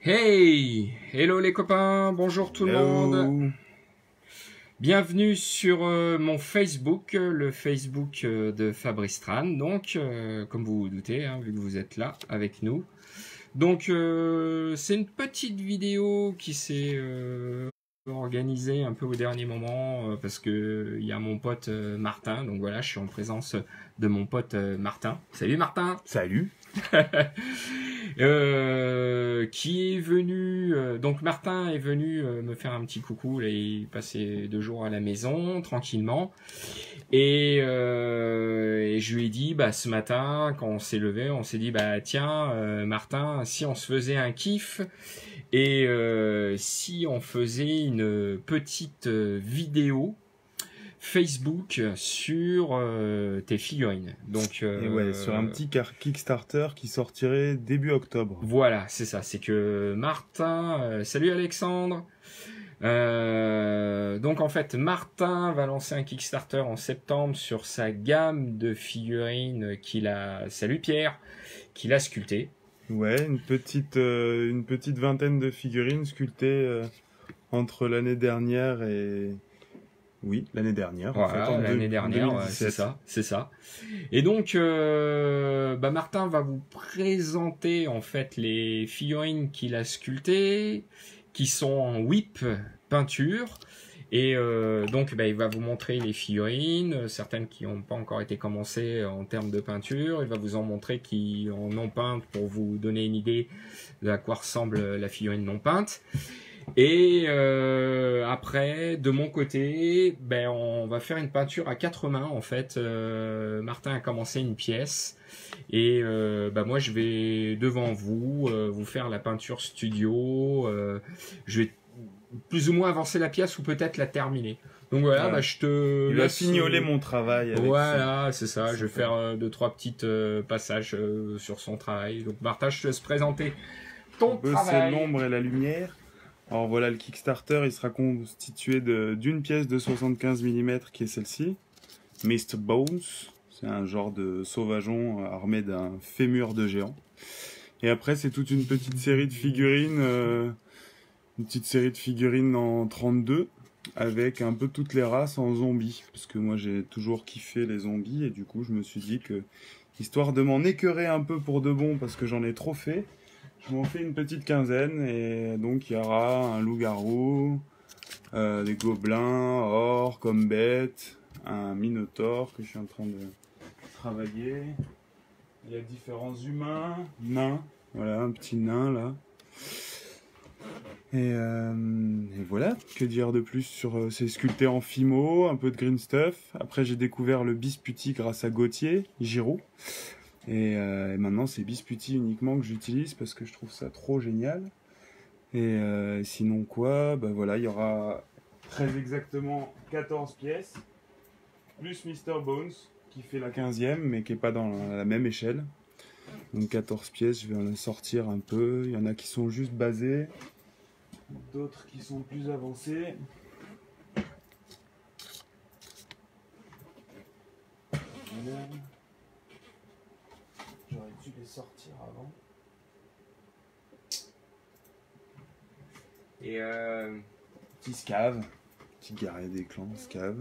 Hey! Hello les copains, bonjour tout le monde. Bienvenue sur mon Facebook, le Facebook de Fabrice Tran. Donc, comme vous vous doutez, hein, vu que vous êtes là avec nous. Donc, c'est une petite vidéo qui s'est organisée un peu au dernier moment parce que il y a mon pote Martin. Donc voilà, je suis en présence de mon pote Martin. Salut Martin! Salut. Qui est venu donc Martin est venu me faire un petit coucou là, il passait 2 jours à la maison tranquillement et je lui ai dit ce matin quand on s'est levé on s'est dit tiens Martin, si on se faisait un kiff et si on faisait une petite vidéo Facebook sur tes figurines. Donc et ouais, sur un petit Kickstarter qui sortirait début octobre. Voilà, c'est ça. C'est que Martin, salut Alexandre. Donc en fait, Martin va lancer un Kickstarter en septembre sur sa gamme de figurines qu'il a. Salut Pierre, qu'il a sculpté. Ouais, une petite vingtaine de figurines sculptées entre l'année dernière et oui, l'année dernière. Voilà, en fait, l'année dernière, ouais, c'est ça. Et donc, Martin va vous présenter en fait les figurines qu'il a sculptées, qui sont en whip peinture. Et donc, il va vous montrer les figurines, certaines qui n'ont pas encore été commencées en termes de peinture. Il va vous en montrer qui en ont peintes pour vous donner une idée de à quoi ressemble la figurine non peinte. Et après, de mon côté, on va faire une peinture à 4 mains en fait. Martin a commencé une pièce et moi je vais devant vous vous faire la peinture studio. Je vais plus ou moins avancer la pièce ou peut-être la terminer. Donc voilà, ouais. Je te Il va fignoler mon travail. Avec voilà, c'est ça. Je vais faire 2-3 petites passages sur son travail. Donc Martin, je te laisse présenter ton travail. C'est l'ombre et la lumière. Alors voilà, le Kickstarter, il sera constitué d'une pièce de 75 mm qui est celle-ci, Mr. Bones. C'est un genre de sauvageon armé d'un fémur de géant. Et après, c'est toute une petite série de figurines, en 32, avec un peu toutes les races en zombies. Parce que moi, j'ai toujours kiffé les zombies, et du coup, je me suis dit que, histoire de m'en écœurer un peu pour de bon, parce que j'en ai trop fait, je m'en fais une petite quinzaine, et donc il y aura un loup-garou, des gobelins, orques comme bêtes, un minotaure que je suis en train de travailler. Il y a différents humains, nains, voilà, un petit nain là. Et voilà, que dire de plus sur c'est sculpté en Fimo, un peu de green stuff. Après j'ai découvert le Bisputi grâce à Gauthier, Giraud. Et maintenant c'est Bisputi uniquement que j'utilise parce que je trouve ça trop génial. Et sinon quoi, voilà, il y aura très exactement 14 pièces, plus Mr. Bones qui fait la 15e mais qui n'est pas dans la même échelle. Donc 14 pièces, je vais en sortir un peu. Il y en a qui sont juste basées, d'autres qui sont plus avancées. Voilà. J'aurais dû les sortir avant. Et petit scave, petit guerrier des clans, scave.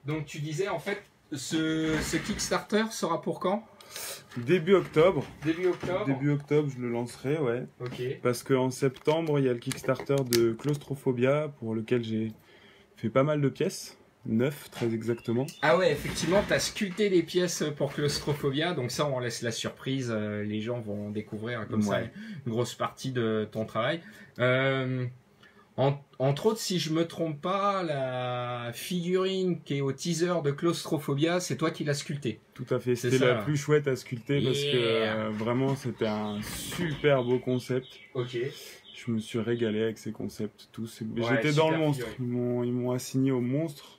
Donc tu disais en fait ce Kickstarter sera pour quand? Début octobre. Début octobre. Début octobre, je le lancerai, ouais. Ok. Parce qu'en septembre, il y a le Kickstarter de Claustrophobia pour lequel j'ai fait pas mal de pièces. 9 très exactement. Ah ouais, effectivement, tu as sculpté des pièces pour Claustrophobia, donc ça on laisse la surprise, les gens vont découvrir comme ça une grosse partie de ton travail. Entre autres, si je me trompe pas, la figurine qui est au teaser de Claustrophobia, c'est toi qui l'as sculptée. Tout à fait, c'était la plus chouette à sculpter parce que vraiment c'était un super beau concept. Ok. Je me suis régalé avec ces concepts tous. J'étais dans le monstre, ils m'ont assigné au monstre.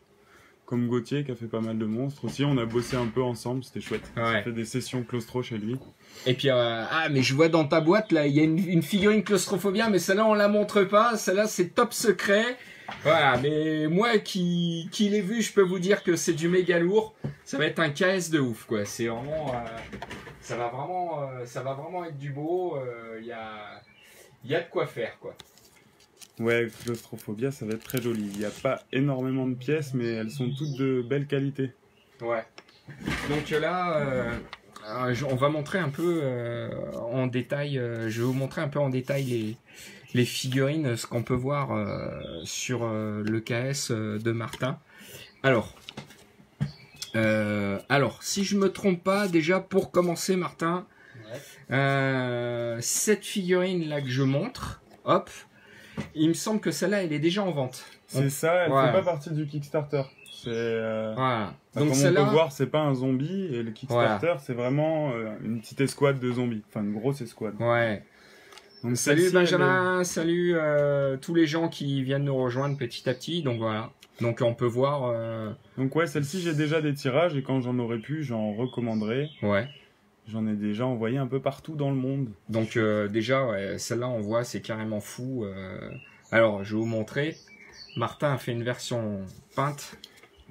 Comme Gauthier qui a fait pas mal de monstres aussi, on a bossé un peu ensemble, c'était chouette. On a fait des sessions claustro chez lui. Et puis mais je vois dans ta boîte là, il y a une figurine Claustrophobia, mais celle-là on la montre pas, celle-là c'est top secret. Voilà, mais moi qui l'ai vu, je peux vous dire que c'est du méga lourd. Ça va être un KS de ouf quoi. C'est vraiment ça va vraiment être du beau. Il y a de quoi faire, quoi. Ouais, Claustrophobia, ça va être très joli. Il n'y a pas énormément de pièces, mais elles sont toutes de belle qualité. Ouais. Donc là, on va montrer un peu en détail. Je vais vous montrer un peu en détail les figurines, ce qu'on peut voir sur le KS de Martin. Alors, si je me trompe pas, déjà pour commencer, Martin, cette figurine là que je montre, hop, il me semble que celle-là, elle est déjà en vente. C'est ça, elle fait pas partie du Kickstarter. Voilà. Donc comme on peut voir, c'est pas un zombie, et le Kickstarter, c'est vraiment une petite escouade de zombies, enfin une grosse escouade. Ouais. Donc salut Benjamin, salut tous les gens qui viennent nous rejoindre petit à petit. Donc voilà. Donc on peut voir. Donc ouais, celle-ci j'ai déjà des tirages et quand j'en aurai plus, j'en recommanderai. Ouais. J'en ai déjà envoyé un peu partout dans le monde. Donc déjà, ouais, celle-là on voit, c'est carrément fou. Alors je vais vous montrer. Martin a fait une version peinte.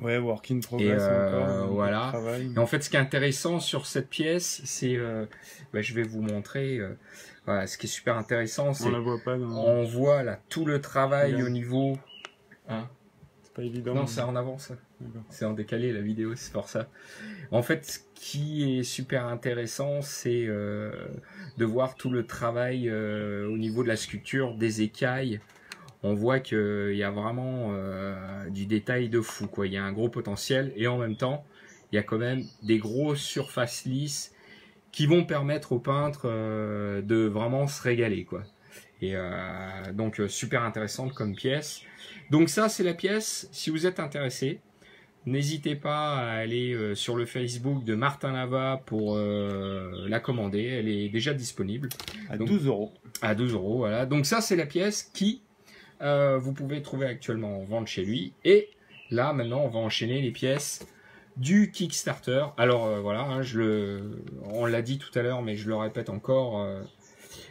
Ouais, work in progress encore. Voilà. Et en fait, ce qui est intéressant sur cette pièce, c'est, je vais vous montrer. Voilà, ce qui est super intéressant, c'est on la voit pas. On voit là tout le travail au niveau. Hein, c'est pas évident. Non, c'est en avant ça. C'est en décalé la vidéo, c'est pour ça. En fait, ce qui est super intéressant, c'est de voir tout le travail au niveau de la sculpture, des écailles. On voit qu'il y a vraiment du détail de fou, quoi. Il y a un gros potentiel et en même temps, il y a quand même des grosses surfaces lisses qui vont permettre aux peintres de vraiment se régaler, quoi. Et donc super intéressante comme pièce. Donc ça, c'est la pièce. Si vous êtes intéressé, n'hésitez pas à aller sur le Facebook de Martin Lava pour la commander. Elle est déjà disponible. À 12 €. À 12 €, voilà. Donc ça, c'est la pièce qui vous pouvez trouver actuellement en vente chez lui. Et là, maintenant, on va enchaîner les pièces du Kickstarter. Alors voilà, hein, on l'a dit tout à l'heure, mais je le répète encore,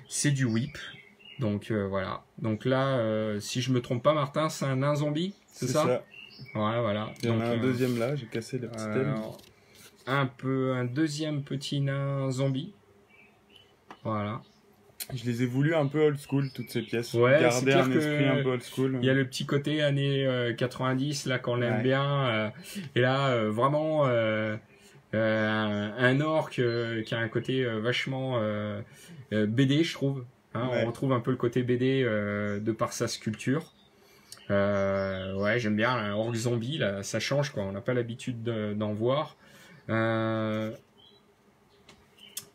c'est du whip. Donc voilà. Donc là, si je me trompe pas, Martin, c'est un nain zombie, c'est ça? Ouais, voilà. Il y en a un deuxième là, j'ai cassé le petit thème. Un deuxième petit nain zombie. Voilà. Je les ai voulu un peu old school, toutes ces pièces. Ouais, garder un esprit un peu old school. Il y a le petit côté années 90 là qu'on aime bien. Et là, vraiment un orc qui a un côté vachement BD, je trouve. Hein, ouais. On retrouve un peu le côté BD de par sa sculpture. Ouais, j'aime bien un orc zombie, là, ça change, quoi. On n'a pas l'habitude d'en voir.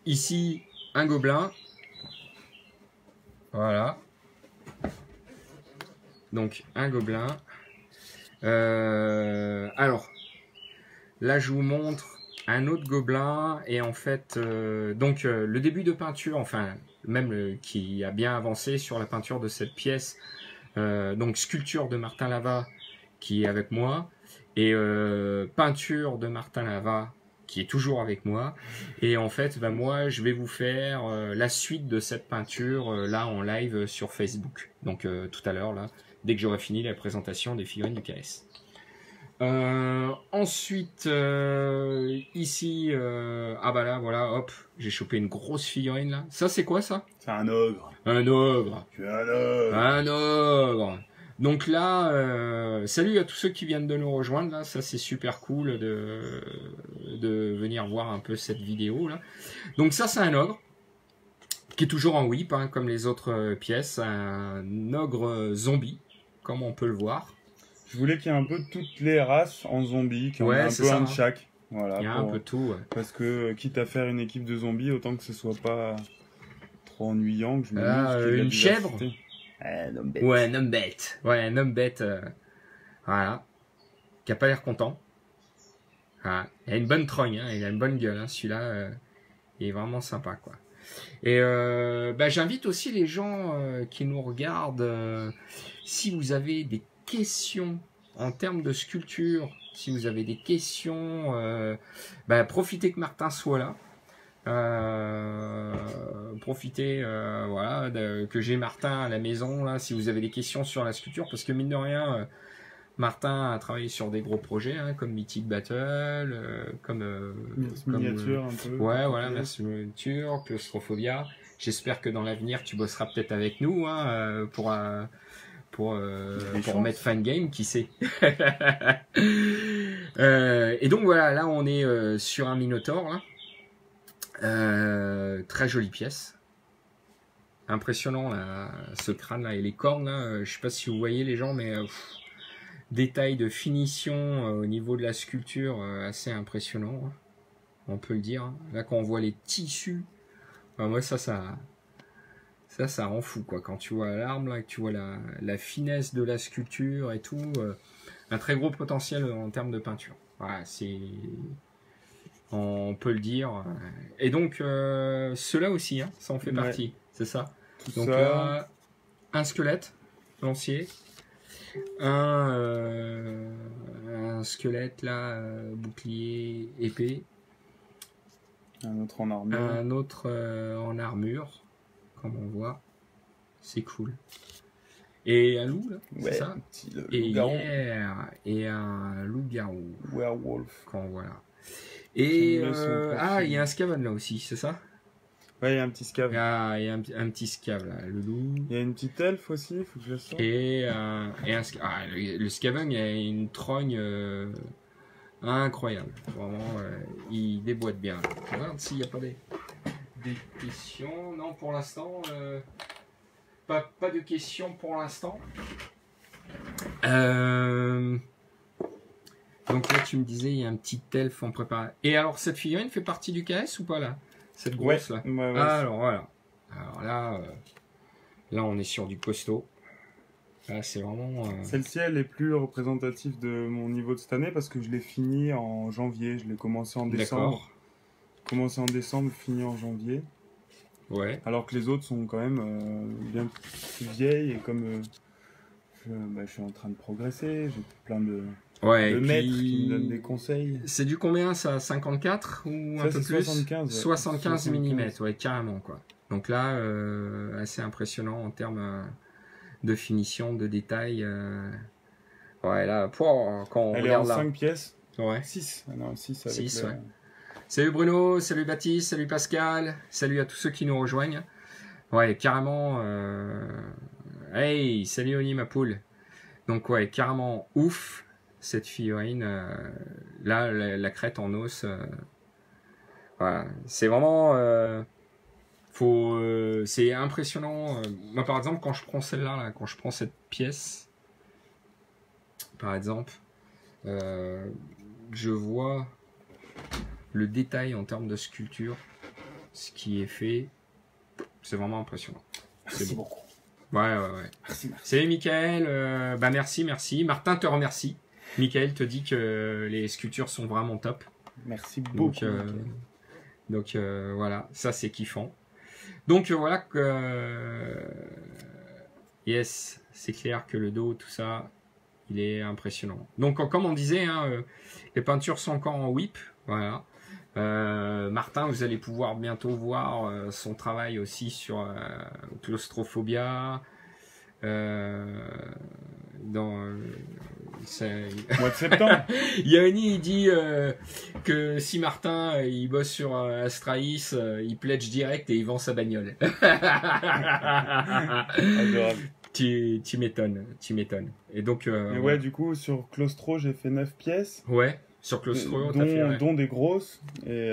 Ici, un gobelin. Voilà. Donc, un gobelin. Alors, là, je vous montre un autre gobelin. Et en fait, le début de peinture, enfin, même qui a bien avancé sur la peinture de cette pièce. Donc, sculpture de Martin Lava, qui est avec moi. Et peinture de Martin Lava, qui est toujours avec moi. Et en fait, moi, je vais vous faire la suite de cette peinture là en live sur Facebook. Donc tout à l'heure, là, dès que j'aurai fini la présentation des figurines du KS. Ensuite, ici, là, voilà, hop, j'ai chopé une grosse figurine là. Ça, c'est quoi ça? C'est un ogre. Un ogre. Tu es un ogre. Un ogre. Donc là, salut à tous ceux qui viennent de nous rejoindre. Là, ça c'est super cool de venir voir un peu cette vidéo là. Donc ça c'est un ogre qui est toujours en whip, hein, comme les autres pièces, un ogre zombie, comme on peut le voir. Je voulais qu'il y ait un peu toutes les races en zombies, qu'il y en ait un peu un de chaque. Voilà. Il y a un peu tout. Ouais. Parce que quitte à faire une équipe de zombies, autant que ce soit pas trop ennuyant, que je me une chèvre. Un homme bête. Ouais, un homme bête. Ouais, un homme bête. Voilà. Qui a pas l'air content. Voilà. Il a une bonne trogne, hein. Il a une bonne gueule, hein. Celui-là, il est vraiment sympa, quoi. Et j'invite aussi les gens qui nous regardent, si vous avez des questions en termes de sculpture, si vous avez des questions, profitez que Martin soit là. Profitez voilà que j'ai Martin à la maison là si vous avez des questions sur la sculpture, parce que mine de rien Martin a travaillé sur des gros projets, hein, comme Mythic Battle, comme Miniature un peu. ouais, voilà, Merci Miniature, Claustrophobia. J'espère que dans l'avenir, tu bosseras peut-être avec nous, hein, pour mettre Fan Game, qui sait. Et donc voilà, là on est sur un Minotaur, là. Très jolie pièce. Impressionnant là, ce crâne là et les cornes là. Je sais pas si vous voyez les gens, mais détail de finition au niveau de la sculpture assez impressionnant, hein, on peut le dire. Hein. Là quand on voit les tissus, moi ça rend fou quoi. Quand tu vois l'arme là, que tu vois la finesse de la sculpture et tout, un très gros potentiel en termes de peinture. Voilà, on peut le dire. Et donc ceux-là aussi, hein, ça en fait partie, c'est ça. Donc là, un squelette lancier, un squelette là, bouclier, épée, un autre en armure, en armure, comme on voit, c'est cool. Et un loup là, c'est ça. Et un loup-garou. Werewolf. Quand voilà. Et il y a un Skaven là aussi, c'est ça? Ouais, il y a un petit scav. Il y a un petit scav là, le loup. Il y a une petite elfe aussi, il faut que je la sorte. Le Skaven, il y a une trogne incroyable. Vraiment, il déboîte bien. Regarde s'il n'y a pas des questions. Non, pour l'instant, pas de questions pour l'instant. Donc là, tu me disais, il y a un petit elfe en préparation. Et alors, cette figurine fait partie du KS ou pas là? Cette grosse là. Ouais, alors voilà. Alors là, on est sur du costaud. Là, c'est vraiment. Celle-ci, elle est plus représentative de mon niveau de cette année parce que je l'ai fini en janvier. Je l'ai commencé en décembre. Commencé en décembre, fini en janvier. Ouais. Alors que les autres sont quand même bien plus vieilles et comme je suis en train de progresser, j'ai plein de maîtres qui me donnent des conseils. C'est du combien ça? 54 ou un peu plus? 75. 75 mm, ouais, carrément quoi. Donc là, assez impressionnant en termes de finition, de détail. Ouais, là, quand on elle est en regarde 5 pièces. Ouais. 6. Ah non, 6 avec 6, ouais. Salut Bruno, salut Baptiste, salut Pascal, salut à tous ceux qui nous rejoignent. Ouais, carrément. Hey, salut Oni ma poule. Donc ouais, carrément ouf cette figurine. Là, la crête en os. Voilà, c'est vraiment. C'est impressionnant. Moi, par exemple, quand je prends celle-là, là, quand je prends cette pièce, par exemple, je vois le détail en termes de sculpture, ce qui est fait, c'est vraiment impressionnant. Merci beaucoup. Ouais. Merci. Salut Mickaël, merci. Martin te remercie. Mickaël te dit que les sculptures sont vraiment top. Merci beaucoup. Donc voilà, ça c'est kiffant. Donc voilà yes, c'est clair que le dos, tout ça, il est impressionnant. Donc comme on disait, hein, les peintures sont encore en whip, voilà. Martin, vous allez pouvoir bientôt voir son travail aussi sur Claustrophobia. Dans mois de septembre. Yanni il dit que si Martin il bosse sur Astralis, il pledge direct et il vend sa bagnole. Tu m'étonnes. Et donc ouais, du coup sur Claustro j'ai fait 9 pièces. Ouais, sur Claustro t'as fait dont des grosses et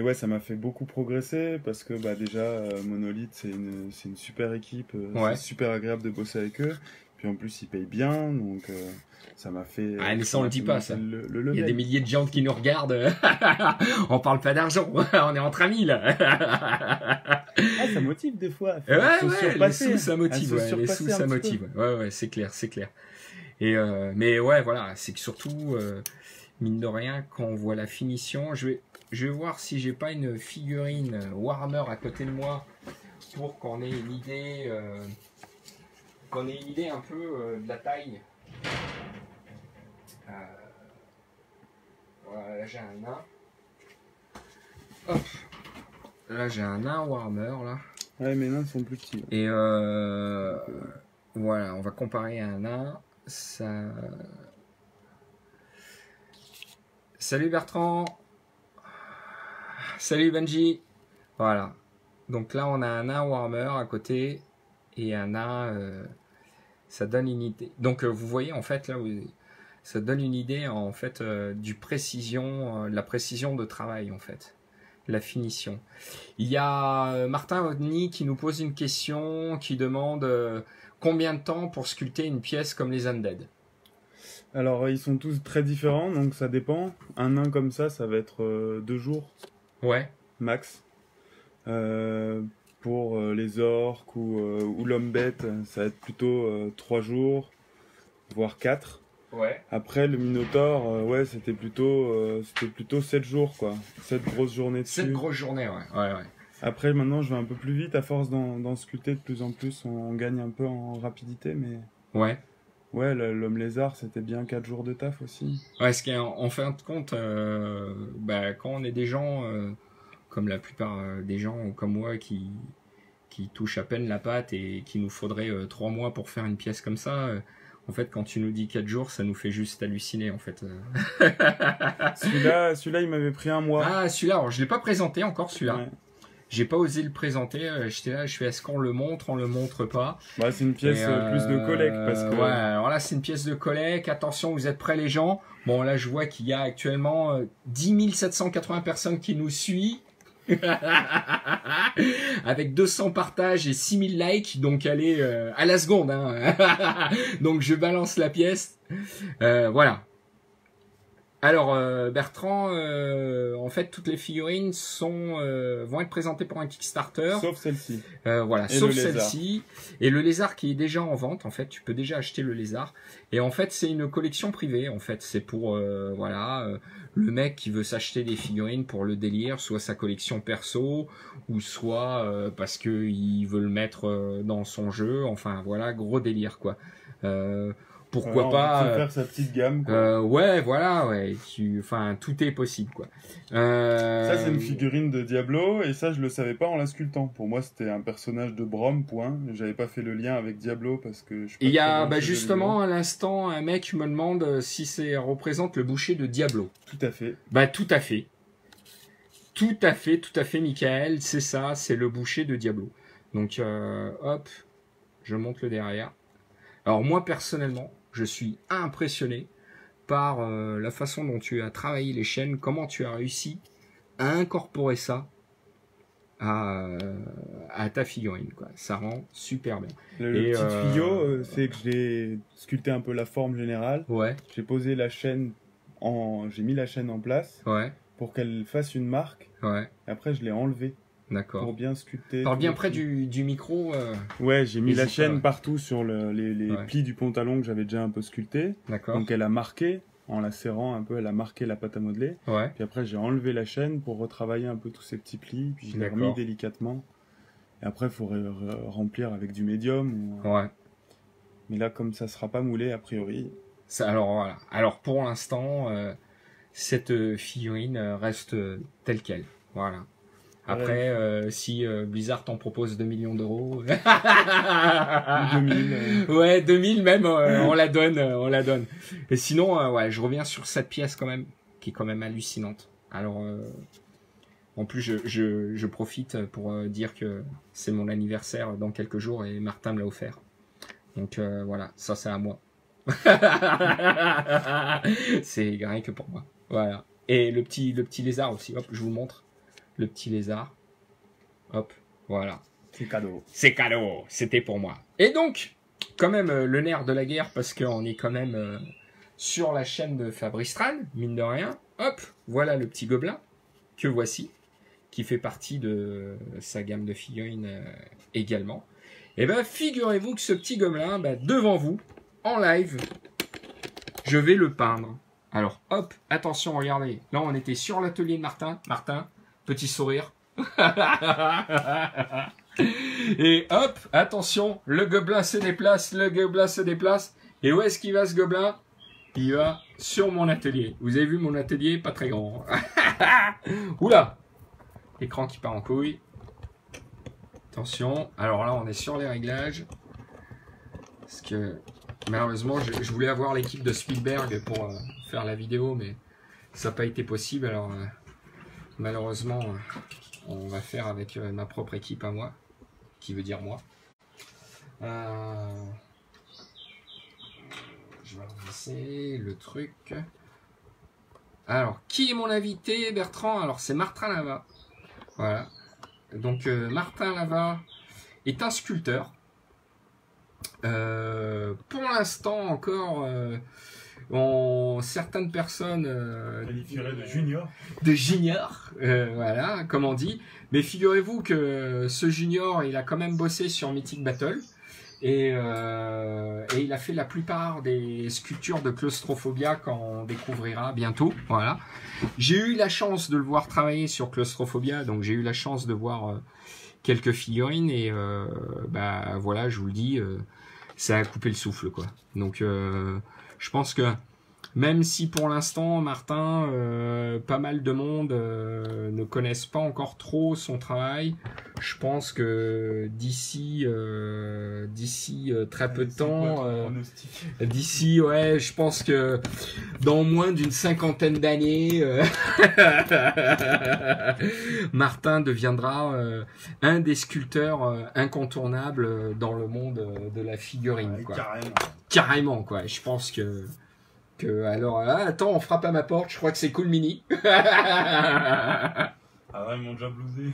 ouais, ça m'a fait beaucoup progresser parce que déjà Monolith c'est une super équipe, c'est super agréable de bosser avec eux. Puis en plus ils payent bien, donc ça m'a fait. Ah mais ça on le dit pas ça. Il y a des milliers de gens qui nous regardent. On parle pas d'argent, on est entre amis là. Ça motive des fois. Les sous ça motive. Les sous ça motive. Ouais, c'est clair. Et mais ouais voilà, c'est que surtout mine de rien quand on voit la finition, je vais voir si j'ai pas une figurine Warhammer à côté de moi pour qu'on ait une idée. Qu'on ait une idée un peu de la taille. Voilà, là j'ai un nain. Hop. Là j'ai un nain Warhammer là. Ouais, mes nains sont plus petits. Et voilà, on va comparer à un nain. ça... Salut Bertrand. Salut Benji. Voilà. Donc là, on a un nain warmer à côté et un nain... ça donne une idée. Donc vous voyez, en fait, là, ça donne une idée, en fait, de la précision de travail, en fait. La finition. Il y a Martin Odni qui nous pose une question, qui demande combien de temps pour sculpter une pièce comme les Undead. Alors, ils sont tous très différents, donc ça dépend. Un nain comme ça va être 2 jours. Ouais. Max. Pour les orques ou l'homme-bête, ça va être plutôt 3 jours, voire 4. Ouais. Après, le Minotaure, ouais, c'était plutôt 7 jours, quoi. 7 grosses journées dessus. 7 grosses journées, ouais. Après, maintenant, je vais un peu plus vite. À force d'en sculpter de plus en plus, on gagne un peu en rapidité, mais... Ouais. Ouais, l'homme lézard, c'était bien 4 jours de taf aussi. Ouais, ce qui est en fin de compte, quand on est des gens, comme la plupart des gens comme moi, qui touchent à peine la pâte et qu'il nous faudrait 3 mois pour faire une pièce comme ça... en fait, quand tu nous dis 4 jours, ça nous fait juste halluciner, en fait. Celui-là, il m'avait pris 1 mois. Ah, celui-là, alors je l'ai pas présenté encore, celui-là. Ouais. J'ai pas osé le présenter. J'étais là, je fais, est-ce qu'on le montre, on le montre pas? Bah, c'est une pièce plus de collecte, parce que... Ouais, alors là, c'est une pièce de collecte. Attention, vous êtes prêts, les gens? Bon, là, je vois qu'il y a actuellement 10 780 personnes qui nous suivent. Avec 200 partages et 6000 likes, donc elle est à la seconde, hein. Donc je balance la pièce, voilà. Alors Bertrand, en fait toutes les figurines vont être présentées pour un Kickstarter, sauf celle-ci. Voilà, sauf celle-ci et le lézard qui est déjà en vente. En fait, tu peux déjà acheter le lézard. Et en fait, c'est une collection privée. En fait, c'est pour le mec qui veut s'acheter des figurines pour le délire, soit sa collection perso, ou soit parce que il veut le mettre dans son jeu. Enfin voilà, gros délire quoi. Pourquoi pas faire sa petite gamme, quoi. Ouais, voilà, ouais. Enfin, tout est possible, quoi. Ça, c'est une figurine de Diablo, et ça, je le savais pas en la sculptant. Pour moi, c'était un personnage de Brom, point. J'avais pas fait le lien avec Diablo parce que je. Il y a, justement, à l'instant, un mec me demande si ça représente le boucher de Diablo. Tout à fait. Bah, tout à fait. Tout à fait, Michael. C'est ça, c'est le boucher de Diablo. Donc, hop, je monte le derrière. Alors, moi, personnellement, je suis impressionné par la façon dont tu as travaillé les chaînes, comment tu as réussi à incorporer ça à ta figurine, quoi. Ça rend super bien. Le petit tuyau, c'est que j'ai sculpté un peu la forme générale. Ouais. J'ai posé la chaîne j'ai mis la chaîne en place. Ouais. Pour qu'elle fasse une marque. Ouais. Et après, je l'ai enlevée. D'accord. Pour bien sculpter. Parle bien près du micro. Ouais, j'ai mis la chaîne partout sur les plis du pantalon que j'avais déjà un peu sculpté. D'accord. Donc elle a marqué, en la serrant un peu, elle a marqué la pâte à modeler. Ouais. Puis après, j'ai enlevé la chaîne pour retravailler un peu tous ces petits plis. Puis je l'ai remis délicatement. Et après, il faut remplir avec du médium. Ouais. Mais là, comme ça sera pas moulé, a priori. Ça, alors voilà. Alors pour l'instant, cette figurine reste telle qu'elle. Voilà. Après, si Blizzard t'en propose 2 millions d'euros... 2000. Ouais, 2000 même, on la donne. Et sinon, ouais, je reviens sur cette pièce quand même, qui est quand même hallucinante. Alors, en plus, je profite pour dire que c'est mon anniversaire dans quelques jours et Martin me l'a offert. Donc voilà, ça c'est à moi. C'est rien que pour moi. Voilà. Et le petit lézard aussi, hop, je vous le montre. Le petit lézard. Hop, voilà. C'est cadeau. C'est cadeau, c'était pour moi. Et donc, quand même, le nerf de la guerre, parce qu'on est quand même sur la chaîne de Fabrice Tran, mine de rien. Hop, voilà le petit gobelin, que voici, qui fait partie de sa gamme de figurines également. Et ben, figurez-vous que ce petit gobelin, devant vous, en live, je vais le peindre. Alors, hop, attention, regardez. Là, on était sur l'atelier de Martin. Martin, petit sourire. Et hop, attention, le gobelin se déplace, Et où est-ce qu'il va, ce gobelin? Il va sur mon atelier. Vous avez vu mon atelier, pas très grand. Oula, écran qui part en couille. Attention, alors là, on est sur les réglages. Parce que Malheureusement, je voulais avoir l'équipe de Spielberg pour faire la vidéo, mais ça n'a pas été possible. Alors, malheureusement, on va faire avec ma propre équipe à moi, qui veut dire moi. Je vais revisser le truc. Alors, qui est mon invité, Bertrand? Alors, c'est Martin Lava. Voilà. Donc, Martin Lava est un sculpteur. Pour l'instant encore, certaines personnes qualifieraient de junior. De junior, voilà, comme on dit. Mais figurez-vous que ce junior, il a quand même bossé sur Mythic Battle et il a fait la plupart des sculptures de Claustrophobia qu'on découvrira bientôt. Voilà. J'ai eu la chance de le voir travailler sur Claustrophobia, donc j'ai eu la chance de voir quelques figurines et bah voilà, je vous le dis. Ça a coupé le souffle, quoi. Donc, je pense que même si pour l'instant, Martin, pas mal de monde ne connaissent pas encore trop son travail, je pense que d'ici très peu de temps, d'ici, ouais, je pense que dans moins d'une cinquantaine d'années, Martin deviendra un des sculpteurs incontournables dans le monde de la figurine, quoi. Carrément, quoi. Je pense que alors, attends, on frappe à ma porte, je crois que c'est Cool Mini. Ah ouais, ils m'ont déjà blousé.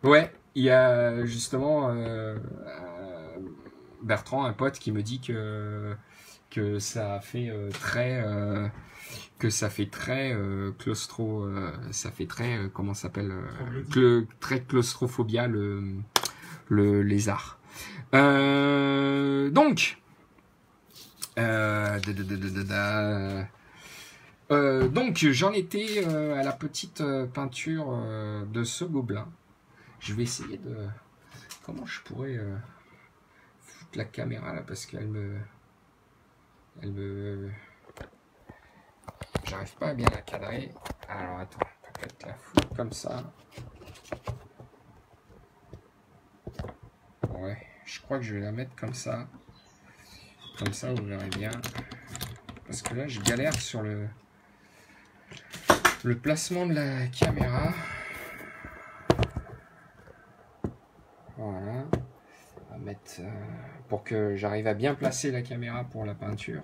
Ouais, il y a justement Bertrand, un pote, qui me dit que ça fait très claustro, ça fait très comment ça s'appelle, très claustrophobia le lézard. Donc j'en étais à la petite peinture de ce gobelin. Je vais essayer de... Comment je pourrais foutre la caméra là, parce qu'elle me... J'arrive pas à bien la cadrer. Alors attends, peut-être la foutre comme ça. Ouais, je crois que je vais la mettre comme ça. Comme ça, vous verrez bien. Parce que là, je galère sur le placement de la caméra. Voilà. On va mettre pour que j'arrive à bien placer la caméra pour la peinture.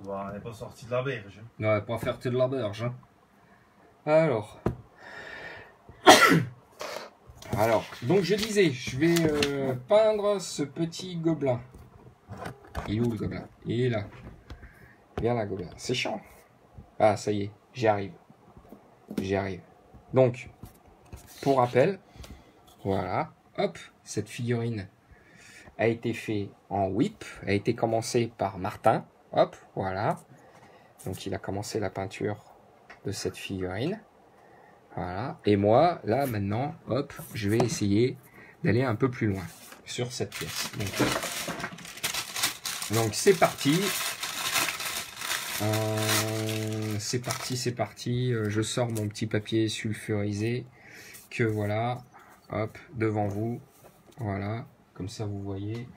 On n'est pas sorti de la berge. Non, on va pas faire de la berge. Hein. Alors, donc je disais, je vais peindre ce petit gobelin. Il est où le gobelin? Il est là. Viens là, gobelin. C'est chiant. Ah, ça y est, j'y arrive. J'y arrive. Donc, pour rappel, voilà, hop, cette figurine a été faite en whip, a été commencée par Martin. Hop, voilà. Donc, il a commencé la peinture de cette figurine. Voilà. Et moi, là, maintenant, hop, je vais essayer d'aller un peu plus loin sur cette pièce. Donc c'est parti. C'est parti. Je sors mon petit papier sulfurisé que voilà, hop, devant vous. Voilà, comme ça vous voyez.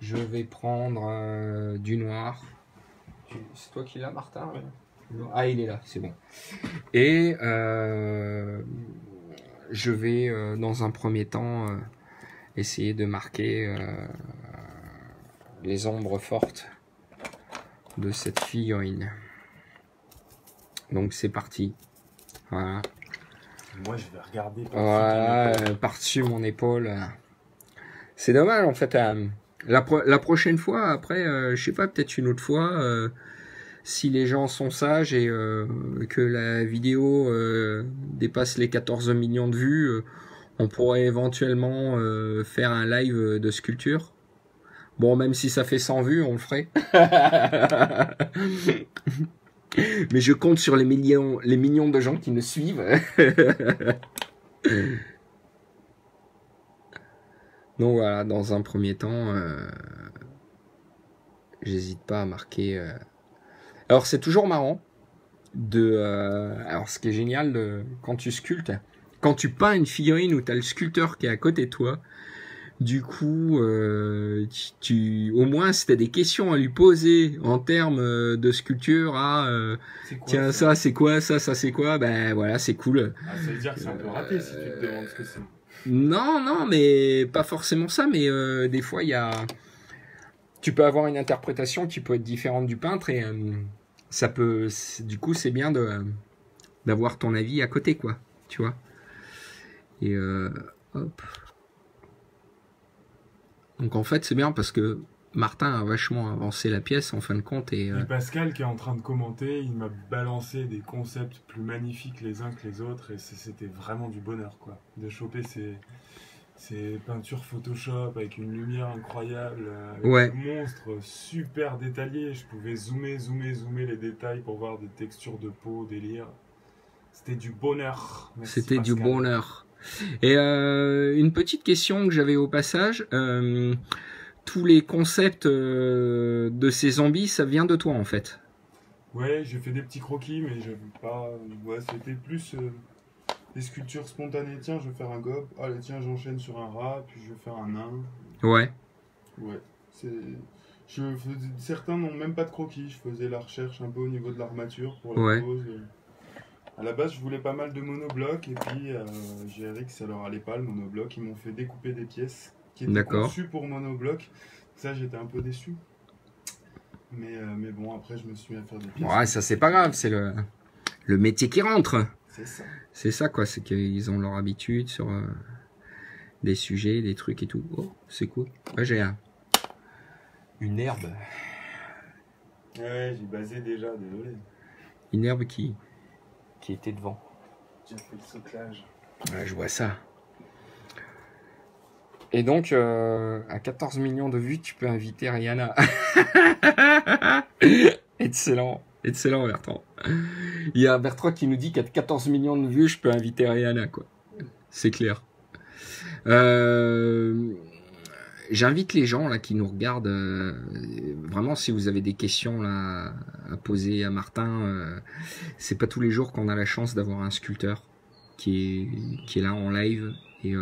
Je vais prendre du noir. C'est toi qui l'as, Martin? Ah, il est là, c'est bon. Et je vais, dans un premier temps, essayer de marquer les ombres fortes de cette figurine. Donc c'est parti. Voilà. Moi, je vais regarder. Voilà, par-dessus mon épaule. C'est dommage, en fait. La prochaine fois, après, je sais pas, peut-être une autre fois... si les gens sont sages et que la vidéo dépasse les 14 millions de vues, on pourrait éventuellement faire un live de sculpture. Bon, même si ça fait 100 vues, on le ferait. Mais je compte sur les millions de gens qui me suivent. Donc voilà, dans un premier temps, j'hésite pas à marquer... Alors c'est toujours marrant alors ce qui est génial quand tu sculptes, quand tu peins une figurine où tu as le sculpteur qui est à côté de toi, du coup, au moins, si tu as des questions à lui poser en termes de sculpture, tiens, ça c'est quoi, ça c'est quoi, ben voilà, c'est cool. Ah, ça veut dire que c'est un peu raté si tu te demandes ce que c'est. Non, mais pas forcément ça, mais des fois, tu peux avoir une interprétation qui peut être différente du peintre et du coup, c'est bien d'avoir ton avis à côté, quoi, tu vois. Et hop. Donc en fait, c'est bien parce que Martin a vachement avancé la pièce en fin de compte. Et Pascal qui est en train de commenter, il m'a balancé des concepts plus magnifiques les uns que les autres et c'était vraiment du bonheur quoi. De choper ces peintures Photoshop avec une lumière incroyable, avec des monstres super détaillés. Je pouvais zoomer les détails pour voir des textures de peau, délire. C'était du bonheur. Merci, c'était Pascal. du bonheur. Et une petite question que j'avais au passage. Tous les concepts de ces zombies, ça vient de toi en fait. Ouais, j'ai fait des petits croquis, mais je pas. Ouais, c'était plus des sculptures spontanées. Tiens, je vais faire un gobe. Allez, tiens, j'enchaîne sur un rat, puis je vais faire un nain. Ouais. Ouais. Certains n'ont même pas de croquis. Je faisais la recherche un peu au niveau de l'armature pour la pose. À la base, je voulais pas mal de monoblocs, et puis j'ai vu que ça leur allait pas le monobloc. Ils m'ont fait découper des pièces qui était conçu pour monobloc. Ça, j'étais un peu déçu. Mais bon, après, je me suis mis à faire des pièces. Ouais, ça, c'est pas grave. C'est le métier qui rentre. C'est ça. C'est ça, quoi. C'est qu'ils ont leur habitude sur des sujets, des trucs et tout. Oh, c'est cool. Ouais, j'ai une herbe. Ouais, j'ai basé déjà, désolé. Une herbe qui était devant. J'ai fait le sauclage. Ouais, je vois ça. Et donc, à 14 millions de vues, tu peux inviter Rihanna. Excellent. Excellent, Bertrand. Il y a Bertrand qui nous dit qu'à 14 millions de vues, je peux inviter Rihanna, quoi. C'est clair. J'invite les gens là qui nous regardent, vraiment, si vous avez des questions là à poser à Martin, c'est pas tous les jours qu'on a la chance d'avoir un sculpteur qui est là en live et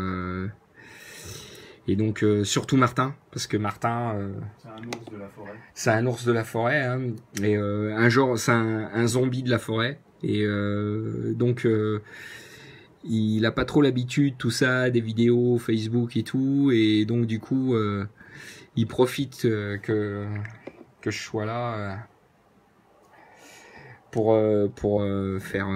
donc surtout Martin, parce que Martin c'est un ours de la forêt. C'est un ours de la forêt, hein, et un genre c'est un zombie de la forêt, et donc il a pas trop l'habitude, tout ça, des vidéos Facebook et tout, et donc du coup il profite que je sois là pour faire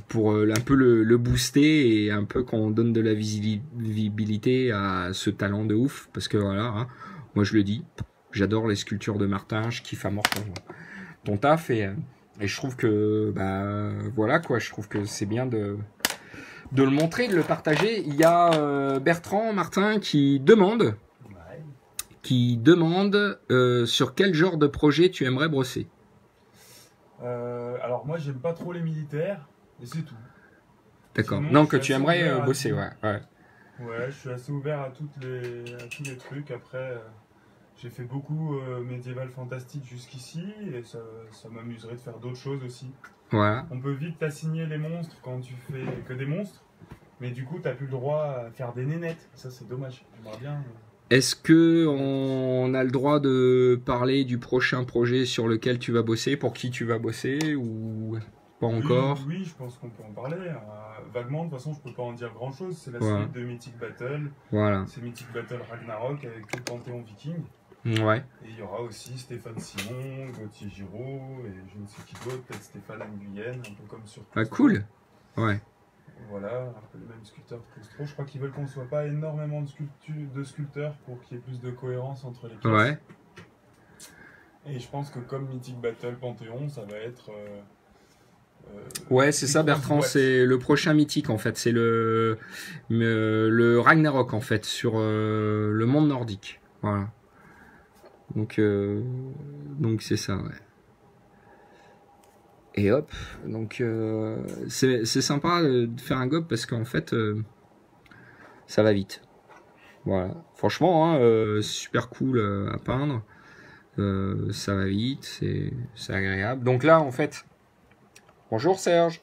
pour un peu le booster et un peu qu'on donne de la visibilité à ce talent de ouf, parce que voilà, hein, moi je le dis, j'adore les sculptures de Martin, je kiffe à mort ton taf, et je trouve que voilà quoi, je trouve que c'est bien de le montrer, de le partager. Il y a Bertrand Martin qui demande sur quel genre de projet tu aimerais brosser. Alors moi j'aime pas trop les militaires, et c'est tout. D'accord. Non, que tu aimerais bosser, ouais. Ouais, je suis assez ouvert à tous les trucs. Après, j'ai fait beaucoup médiéval fantastique jusqu'ici, et ça m'amuserait de faire d'autres choses aussi. Voilà. On peut vite t'assigner les monstres quand tu fais que des monstres, mais du coup t'as plus le droit à faire des nénettes. Ça c'est dommage. J'aimerais bien. Est-ce que on a le droit de parler du prochain projet sur lequel tu vas bosser, pour qui tu vas bosser, ou pas encore? Oui, je pense qu'on peut en parler. Vaguement, de toute façon, je peux pas en dire grand-chose. C'est la suite de Mythic Battle. Voilà. C'est Mythic Battle Ragnarok avec tout le panthéon viking. Ouais. Et il y aura aussi Stéphane Simon, Gauthier Giraud, et je ne sais qui d'autre, peut-être Stéphane Nguyen, un peu comme sur. Ah cool. Ouais. Voilà, un peu le même sculpteur que Costro. Je crois qu'ils veulent qu'on soit pas énormément de sculpteurs pour qu'il y ait plus de cohérence entre les pièces. Ouais. Et je pense que comme Mythic Battle Panthéon, ça va être. Ouais, c'est ça, Bertrand. C'est le prochain mythique en fait. C'est le Ragnarok en fait sur le monde nordique. Voilà. Donc c'est ça. Ouais. Et hop, donc c'est sympa de faire un gob parce qu'en fait ça va vite. Voilà, franchement, hein, super cool à peindre, ça va vite, c'est agréable. Donc là, en fait, bonjour Serge.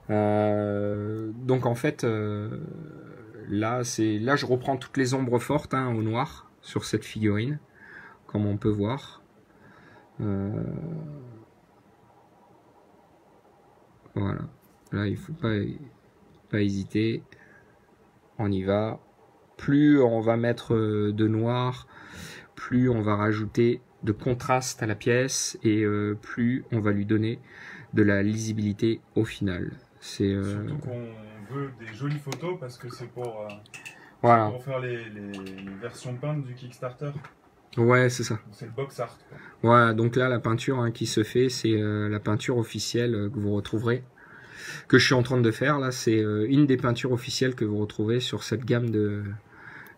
Donc en fait, là je reprends toutes les ombres fortes hein, au noir sur cette figurine, comme on peut voir. Voilà. Là, il faut pas hésiter. On y va. Plus on va mettre de noir, plus on va rajouter de contraste à la pièce et plus on va lui donner de la lisibilité au final. Surtout qu'on veut des jolies photos parce que c'est voilà. pour faire les versions peintes du Kickstarter. Ouais, c'est ça. C'est le box art. Quoi. Voilà, donc là, la peinture hein, qui se fait, c'est la peinture officielle que vous retrouverez, que je suis en train de faire. Là, c'est une des peintures officielles que vous retrouvez sur cette gamme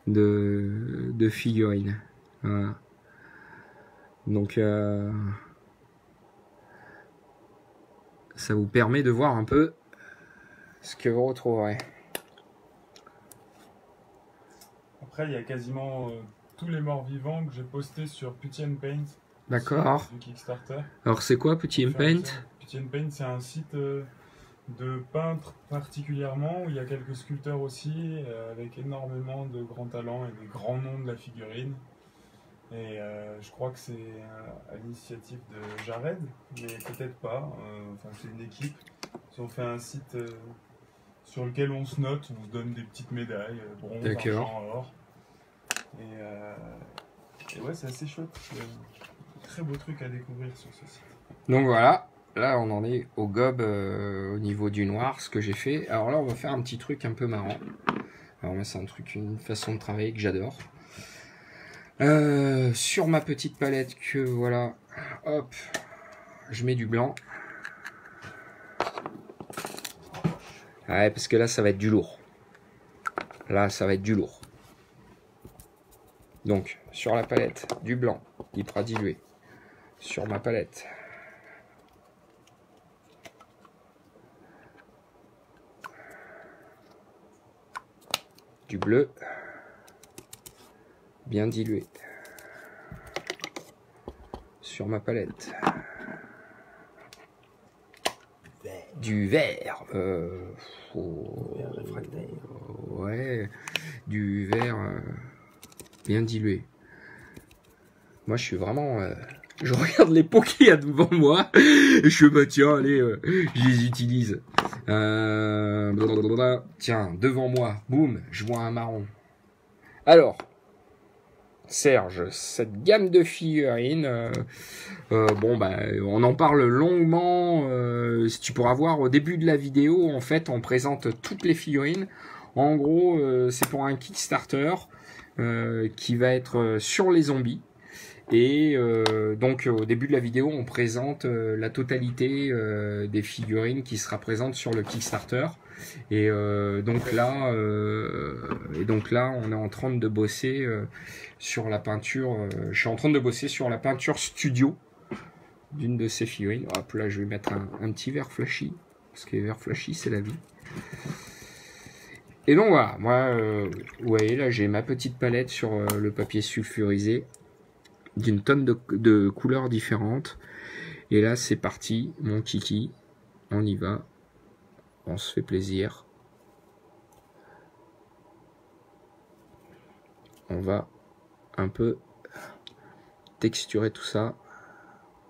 de figurines. Voilà. Donc, ça vous permet de voir un peu ce que vous retrouverez. Après, il y a quasiment tous les morts vivants que j'ai postés sur Putty and Paint. D'accord. Du Kickstarter. Alors, c'est quoi Putty and Paint? Putty and Paint, c'est un site de peintres particulièrement où il y a quelques sculpteurs aussi, avec énormément de grands talents et des grands noms de la figurine. Et je crois que c'est à l'initiative de Jared, mais peut-être pas. Enfin, c'est une équipe. Ils ont fait un site sur lequel on se note, on se donne des petites médailles, bronze, argent, or. Et ouais, c'est assez chouette. Très beau truc à découvrir sur ce site. Donc voilà, là on en est au gob au niveau du noir, ce que j'ai fait. Alors là on va faire un petit truc un peu marrant. Alors là c'est un truc, une façon de travailler que j'adore. Sur ma petite palette que voilà, hop, je mets du blanc. Ouais, parce que là ça va être du lourd. Là ça va être du lourd. Donc sur la palette, du blanc, hyper dilué. Sur ma palette. Du bleu. Bien dilué. Sur ma palette. Du vert. Ouais. Du vert bien dilué. Moi, je suis vraiment... je regarde les pots qu'il y a devant moi. Et je me tiens, allez, je les utilise. Tiens, devant moi, boum, je vois un marron. Alors, Serge, cette gamme de figurines, bon, bah, on en parle longuement. Tu pourras voir au début de la vidéo, en fait, on présente toutes les figurines. En gros, c'est pour un Kickstarter qui va être sur les zombies. Et donc au début de la vidéo on présente la totalité des figurines qui sera présente sur le Kickstarter et donc là on est en train de bosser sur la peinture je suis en train de bosser sur la peinture studio d'une de ces figurines. Hop là je vais mettre un petit verre flashy parce que les verres flashy c'est la vie. Et donc voilà, moi vous voyez là j'ai ma petite palette sur le papier sulfurisé d'une tonne de couleurs différentes. Et là, c'est parti, mon kiki. On y va. On se fait plaisir. On va un peu texturer tout ça.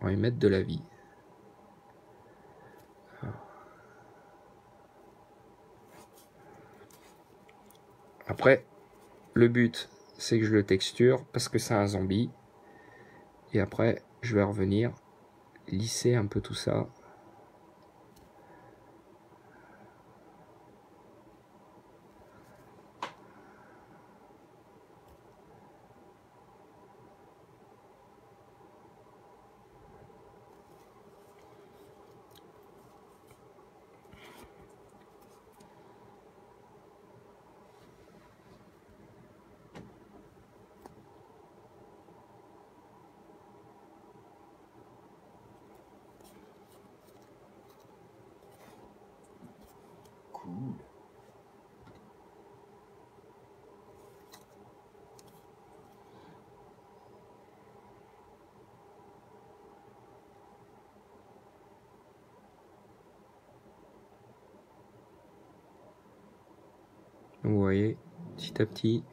On va y mettre de la vie. Après, le but, c'est que je le texture parce que c'est un zombie. Et après, je vais revenir lisser un peu tout ça. Vous voyez, petit à petit.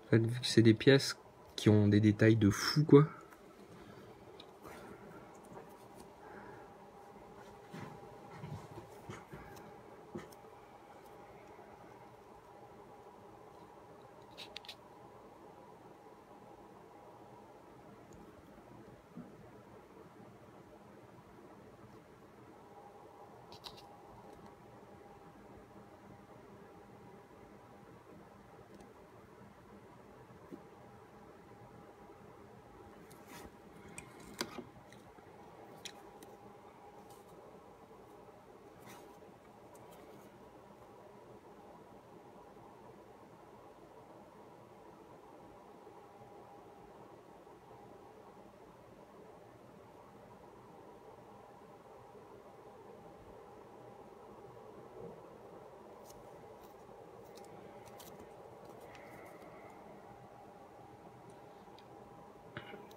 En fait, vu que c'est des pièces qui ont des détails de fou, quoi.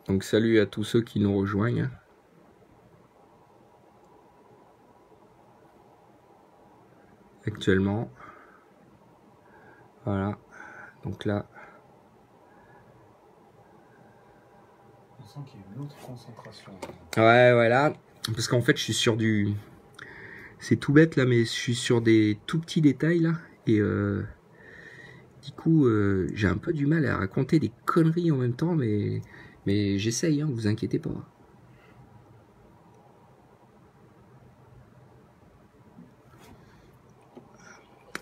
Donc salut à tous ceux qui nous rejoignent. Actuellement. Voilà. Donc là. On sent qu'il y a une autre concentration. Ouais, voilà. Parce qu'en fait, je suis sur du... C'est tout bête là, mais je suis sur des tout petits détails là. Et du coup, j'ai un peu du mal à raconter des conneries en même temps, mais j'essaye, hein, vous inquiétez pas.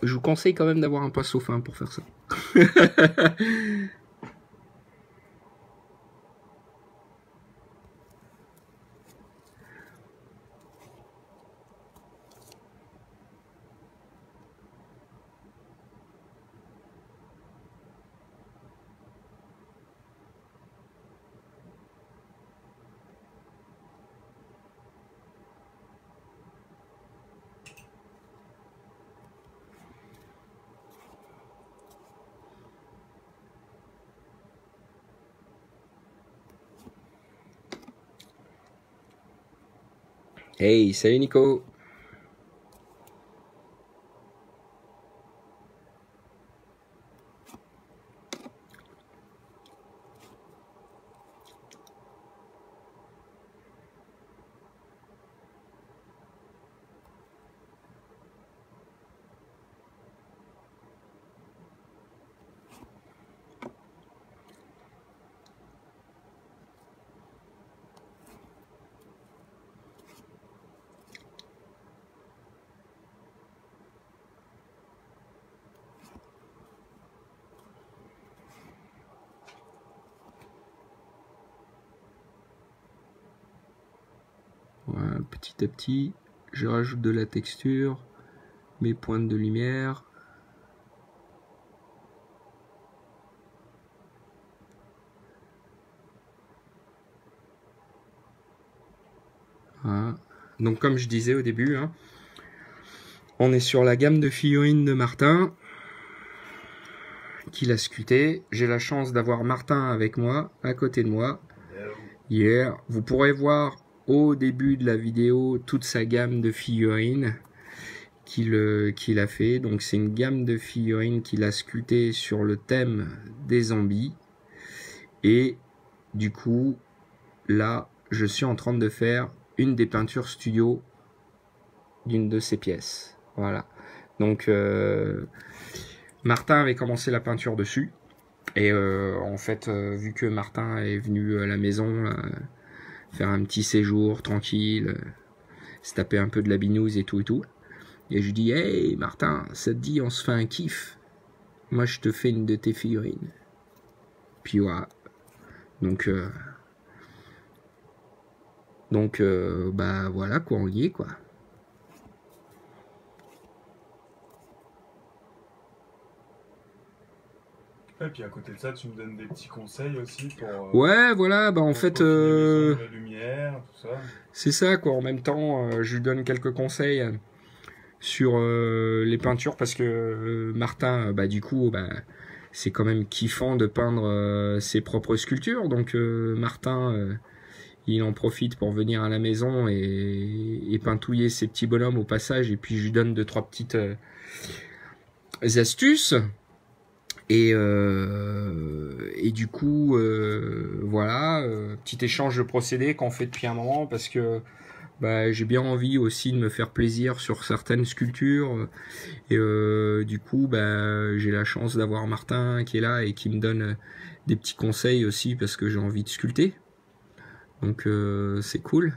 Je vous conseille quand même d'avoir un pinceau fin pour faire ça. Hey, salut Nico. Voilà, petit à petit, je rajoute de la texture, mes pointes de lumière. Voilà. Donc comme je disais au début, hein, on est sur la gamme de figurines de Martin, qu'il a sculpté. J'ai la chance d'avoir Martin avec moi, à côté de moi. Hier, vous pourrez voir au début de la vidéo toute sa gamme de figurines qu'il a fait. Donc c'est une gamme de figurines qu'il a sculpté sur le thème des zombies. Et du coup, là, je suis en train de faire une des peintures studio d'une de ces pièces. Voilà. Donc Martin avait commencé la peinture dessus. Et en fait, vu que Martin est venu à la maison faire un petit séjour tranquille, se taper un peu de la binouse et tout, et je lui dis, hey Martin, ça te dit, on se fait un kiff. Moi, je te fais une de tes figurines. Puis voilà. Donc bah voilà quoi, on y est quoi. Et puis à côté de ça, tu me donnes des petits conseils aussi pour... ouais, voilà, bah en fait... la lumière, tout ça. C'est ça quoi, en même temps, je lui donne quelques conseils sur les peintures parce que Martin, bah du coup, bah, c'est quand même kiffant de peindre ses propres sculptures. Donc Martin, il en profite pour venir à la maison et pintouiller ses petits bonhommes au passage. Et puis je lui donne 2-3 petites astuces. Et du coup, voilà, petit échange de procédés qu'on fait depuis un moment parce que bah, j'ai bien envie aussi de me faire plaisir sur certaines sculptures. Et du coup, bah, j'ai la chance d'avoir Martin qui est là et qui me donne des petits conseils aussi parce que j'ai envie de sculpter. Donc c'est cool.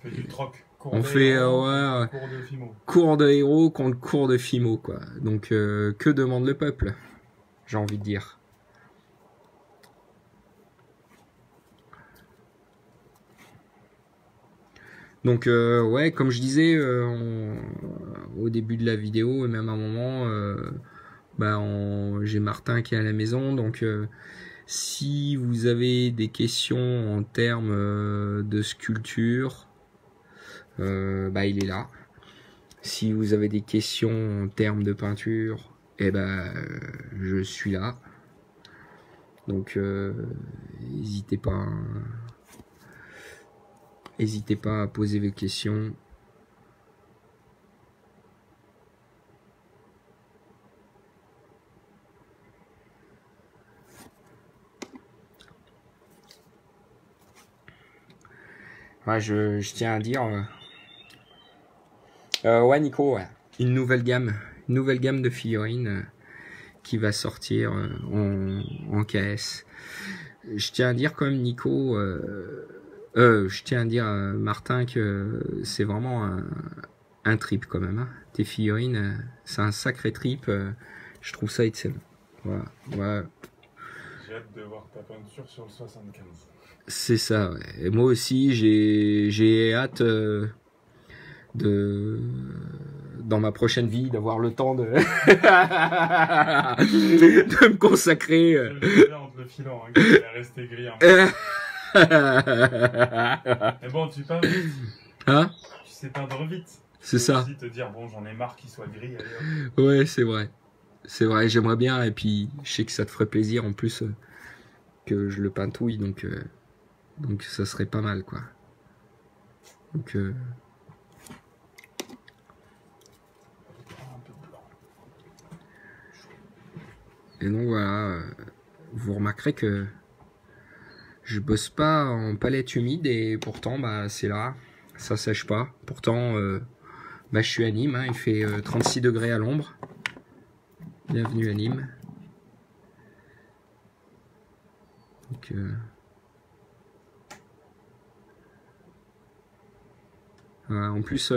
On fait du troc. On fait cours de héros contre cours de Fimo, quoi. Donc que demande le peuple, j'ai envie de dire. Donc ouais, comme je disais au début de la vidéo et même à un moment, bah, j'ai Martin qui est à la maison, donc si vous avez des questions en termes de sculpture, bah, il est là. Si vous avez des questions en termes de peinture, eh ben, je suis là. Donc, n'hésitez pas à poser vos questions. Ouais, je tiens à dire... ouais, Nico, ouais. Une nouvelle gamme de figurines qui va sortir en KS. Je tiens à dire quand même, Nico, je tiens à dire à Martin que c'est vraiment un trip quand même. Hein. Tes figurines, c'est un sacré trip. Je trouve ça excellent. Voilà. Ouais. J'ai hâte de voir ta peinture sur le 75. C'est ça, ouais. Et moi aussi, j'ai hâte dans ma prochaine vie, d'avoir le temps de me consacrer. Entre le filant, hein, qui est resté gris. Mais bon, tu peins vite. Hein? Tu sais peindre vite. C'est ça. Aussi te dire, bon, j'en ai marre qu'il soit gris. Allez, hop. Ouais, c'est vrai. C'est vrai, j'aimerais bien. Et puis, je sais que ça te ferait plaisir en plus que je le peintouille. Donc ça serait pas mal, quoi. Donc... Et donc voilà, vous remarquerez que je bosse pas en palette humide et pourtant bah c'est là, ça sèche pas. Pourtant bah, je suis à Nîmes, hein, il fait 36 degrés à l'ombre. Bienvenue à Nîmes. Donc, voilà, en plus,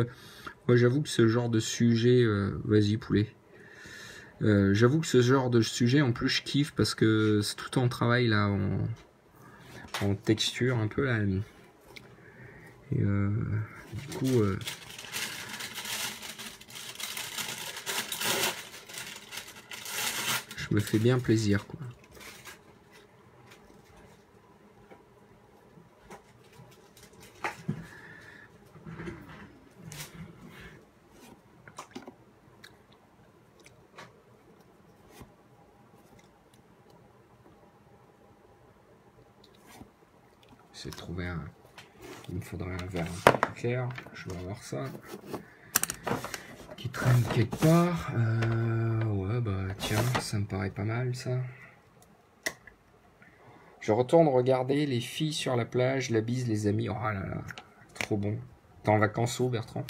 moi j'avoue que ce genre de sujet, vas-y poulet. J'avoue que ce genre de sujet, en plus, je kiffe parce que c'est tout en travail là, en texture un peu là. Et du coup, je me fais bien plaisir, quoi. J'essaie de trouver un... Il me faudrait un verre un peu plus clair. Je vais avoir ça. Qui traîne quelque part. Ouais, bah tiens, ça me paraît pas mal ça. Je retourne regarder les filles sur la plage, la bise, les amis. Oh là là, trop bon. T'es en vacances où, Bertrand?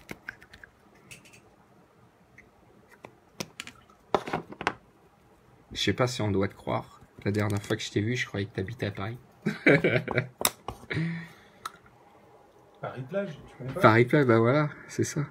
Je sais pas si on doit te croire. La dernière fois que je t'ai vu, je croyais que t'habitais à Paris. Paris-Plage, tu connais pas? Paris-Plage, bah voilà, c'est ça.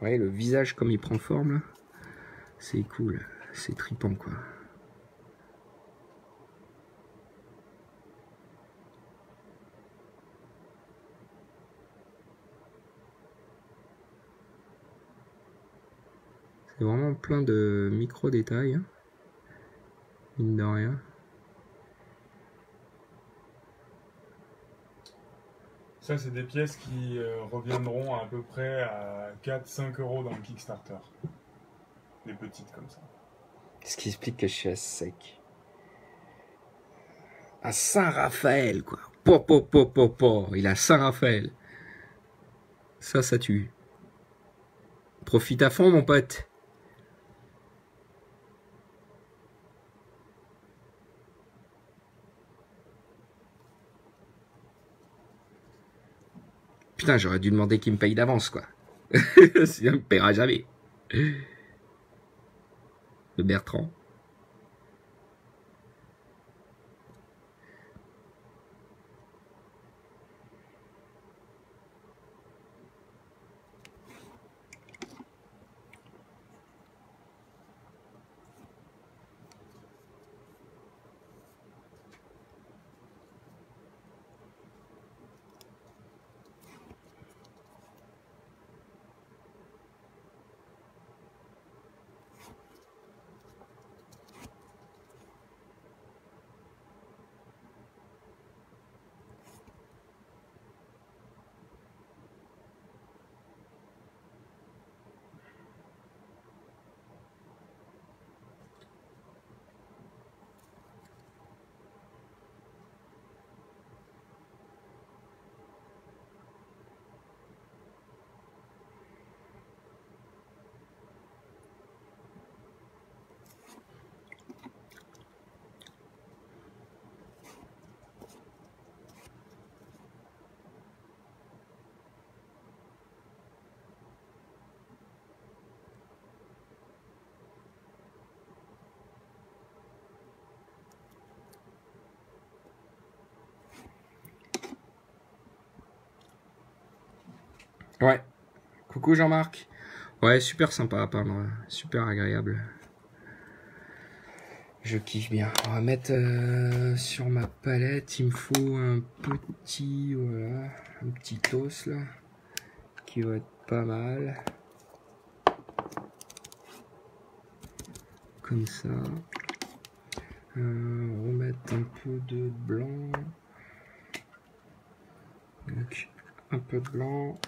voyez le visage comme il prend forme là. C'est cool, c'est trippant quoi. C'est vraiment plein de micro-détails, hein, mine de rien. Ça, c'est des pièces qui reviendront à peu près à 4-5 euros dans le Kickstarter. Des petites comme ça. Ce qui explique que je suis à sec. À Saint-Raphaël, quoi. Il est à Saint-Raphaël. Ça tue. Profite à fond, mon pote. Putain, j'aurais dû demander qu'il me paye d'avance, quoi. Sinon, il me paiera jamais. Le Bertrand. Ouais. Coucou Jean-Marc. Ouais, super sympa à peindre. Super agréable. Je kiffe bien. On va mettre sur ma palette, il me faut un petit, voilà, un petit os là, qui va être pas mal. Comme ça. On va mettre un peu de blanc. Donc, un peu de blanc.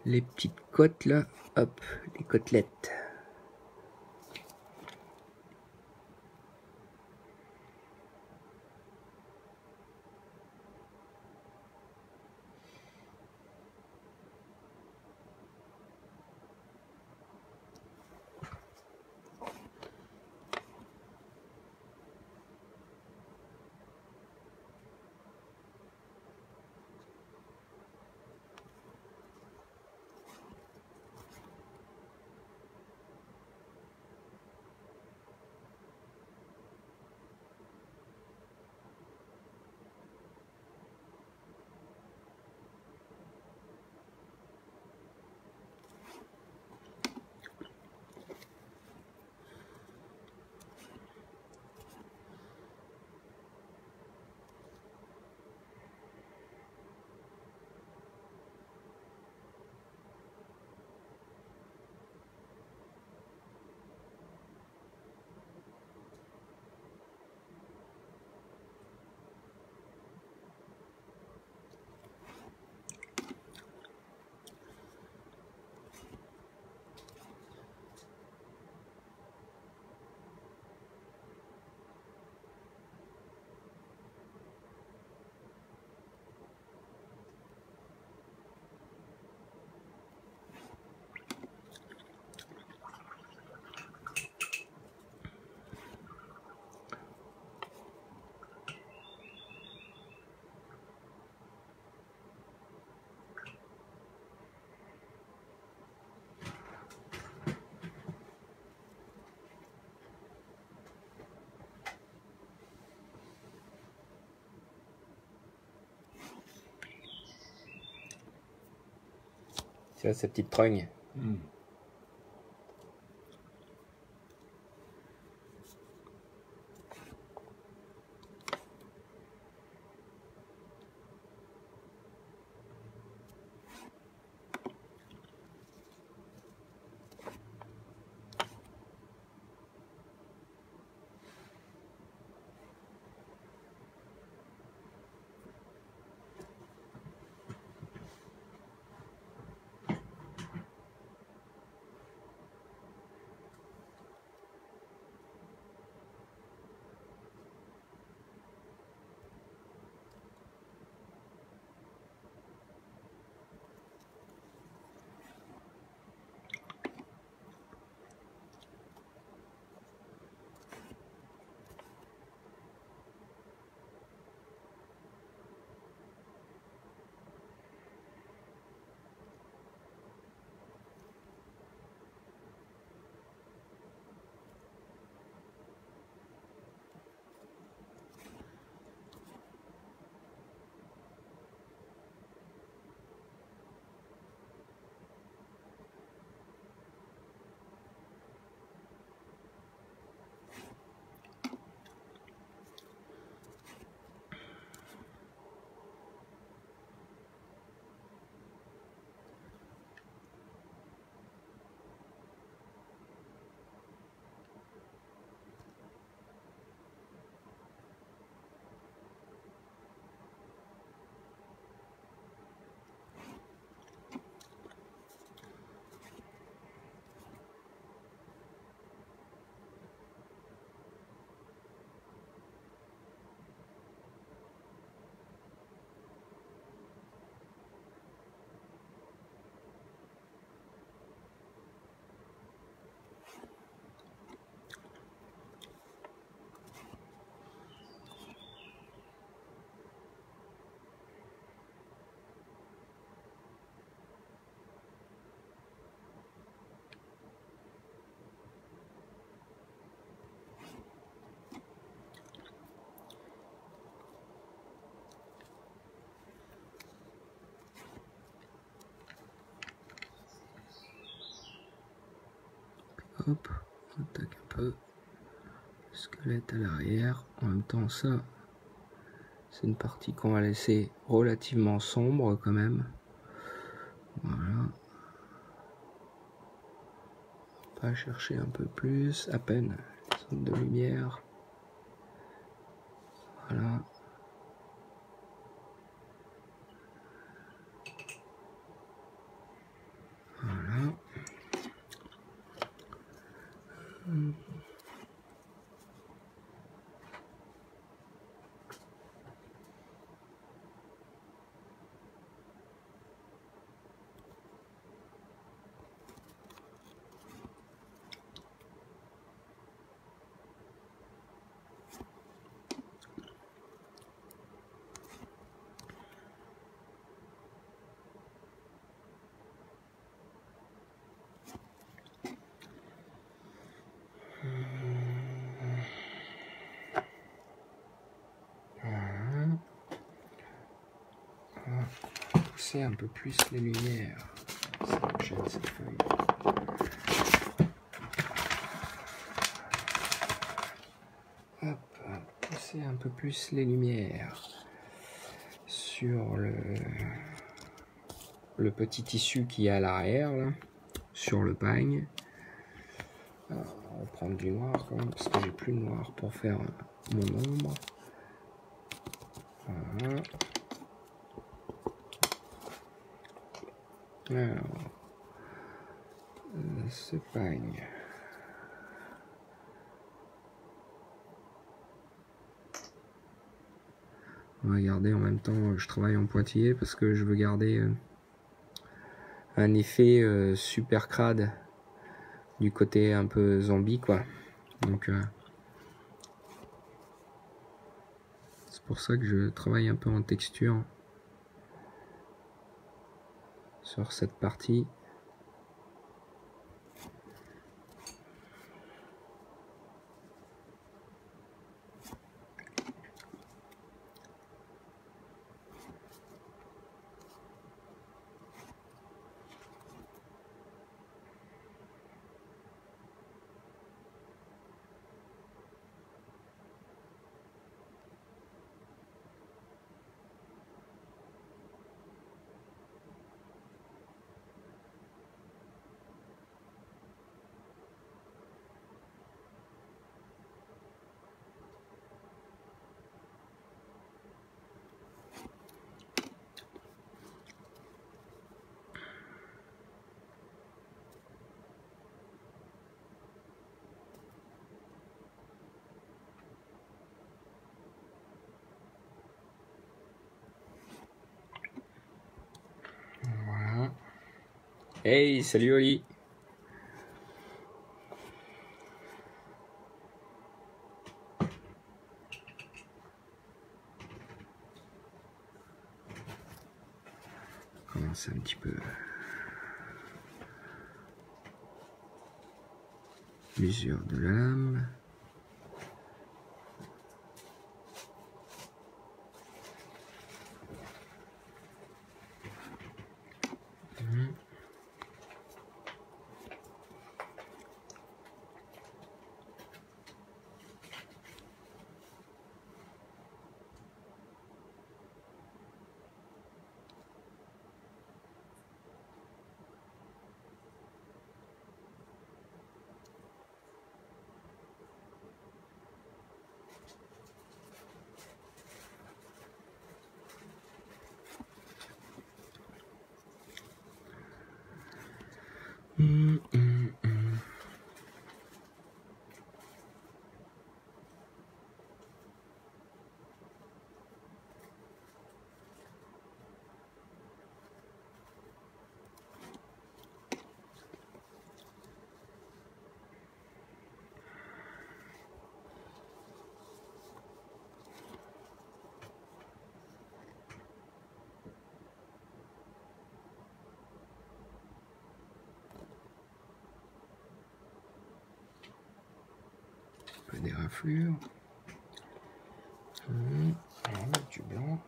Les petites côtes là, hop, les côtelettes. Tu vois, ces petites trognes. Mm. Hop, on attaque un peu le squelette à l'arrière. En même temps, ça, c'est une partie qu'on va laisser relativement sombre quand même. Voilà. On va chercher un peu plus, à peine, zone de lumière. Voilà. Voilà. Pousser un peu plus les lumières. Ça me gêne cette feuille. Hop, pousser un peu plus les lumières sur le petit tissu qui est à l'arrière, là, sur le pagne. Alors, on va prendre du noir quand même, parce que j'ai plus de noir pour faire mon ombre. Voilà. Alors, ce pagne. On va garder en même temps, je travaille en pointillé parce que je veux garder un effet super crade du côté un peu zombie, quoi. Donc c'est pour ça que je travaille un peu en texture sur cette partie. Hey, salut Oli. On commence un petit peu l'usure de la lame. Un peu des raflures. Du blanc.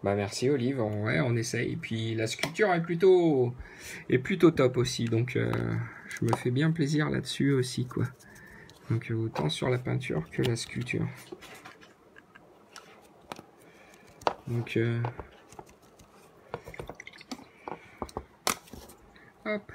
Bah merci Olive, ouais on essaye. Puis la sculpture est plutôt top aussi, donc je me fais bien plaisir là-dessus aussi quoi. Donc autant sur la peinture que la sculpture. Donc hop.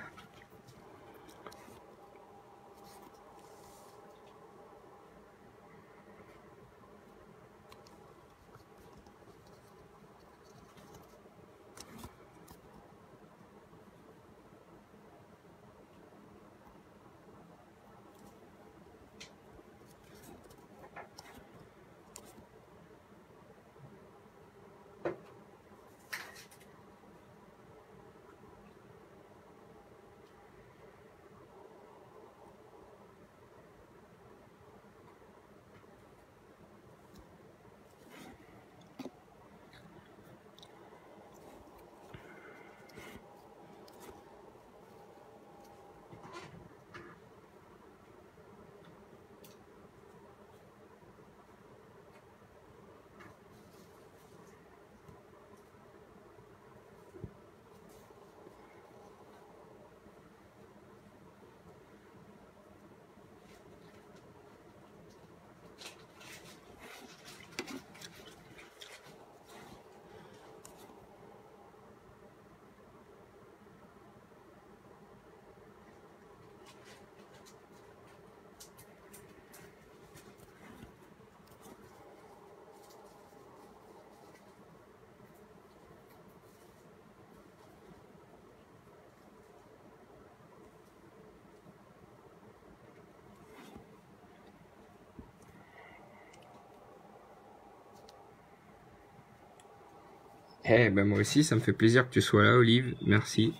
Eh ben moi aussi, ça me fait plaisir que tu sois là, Olive. Merci.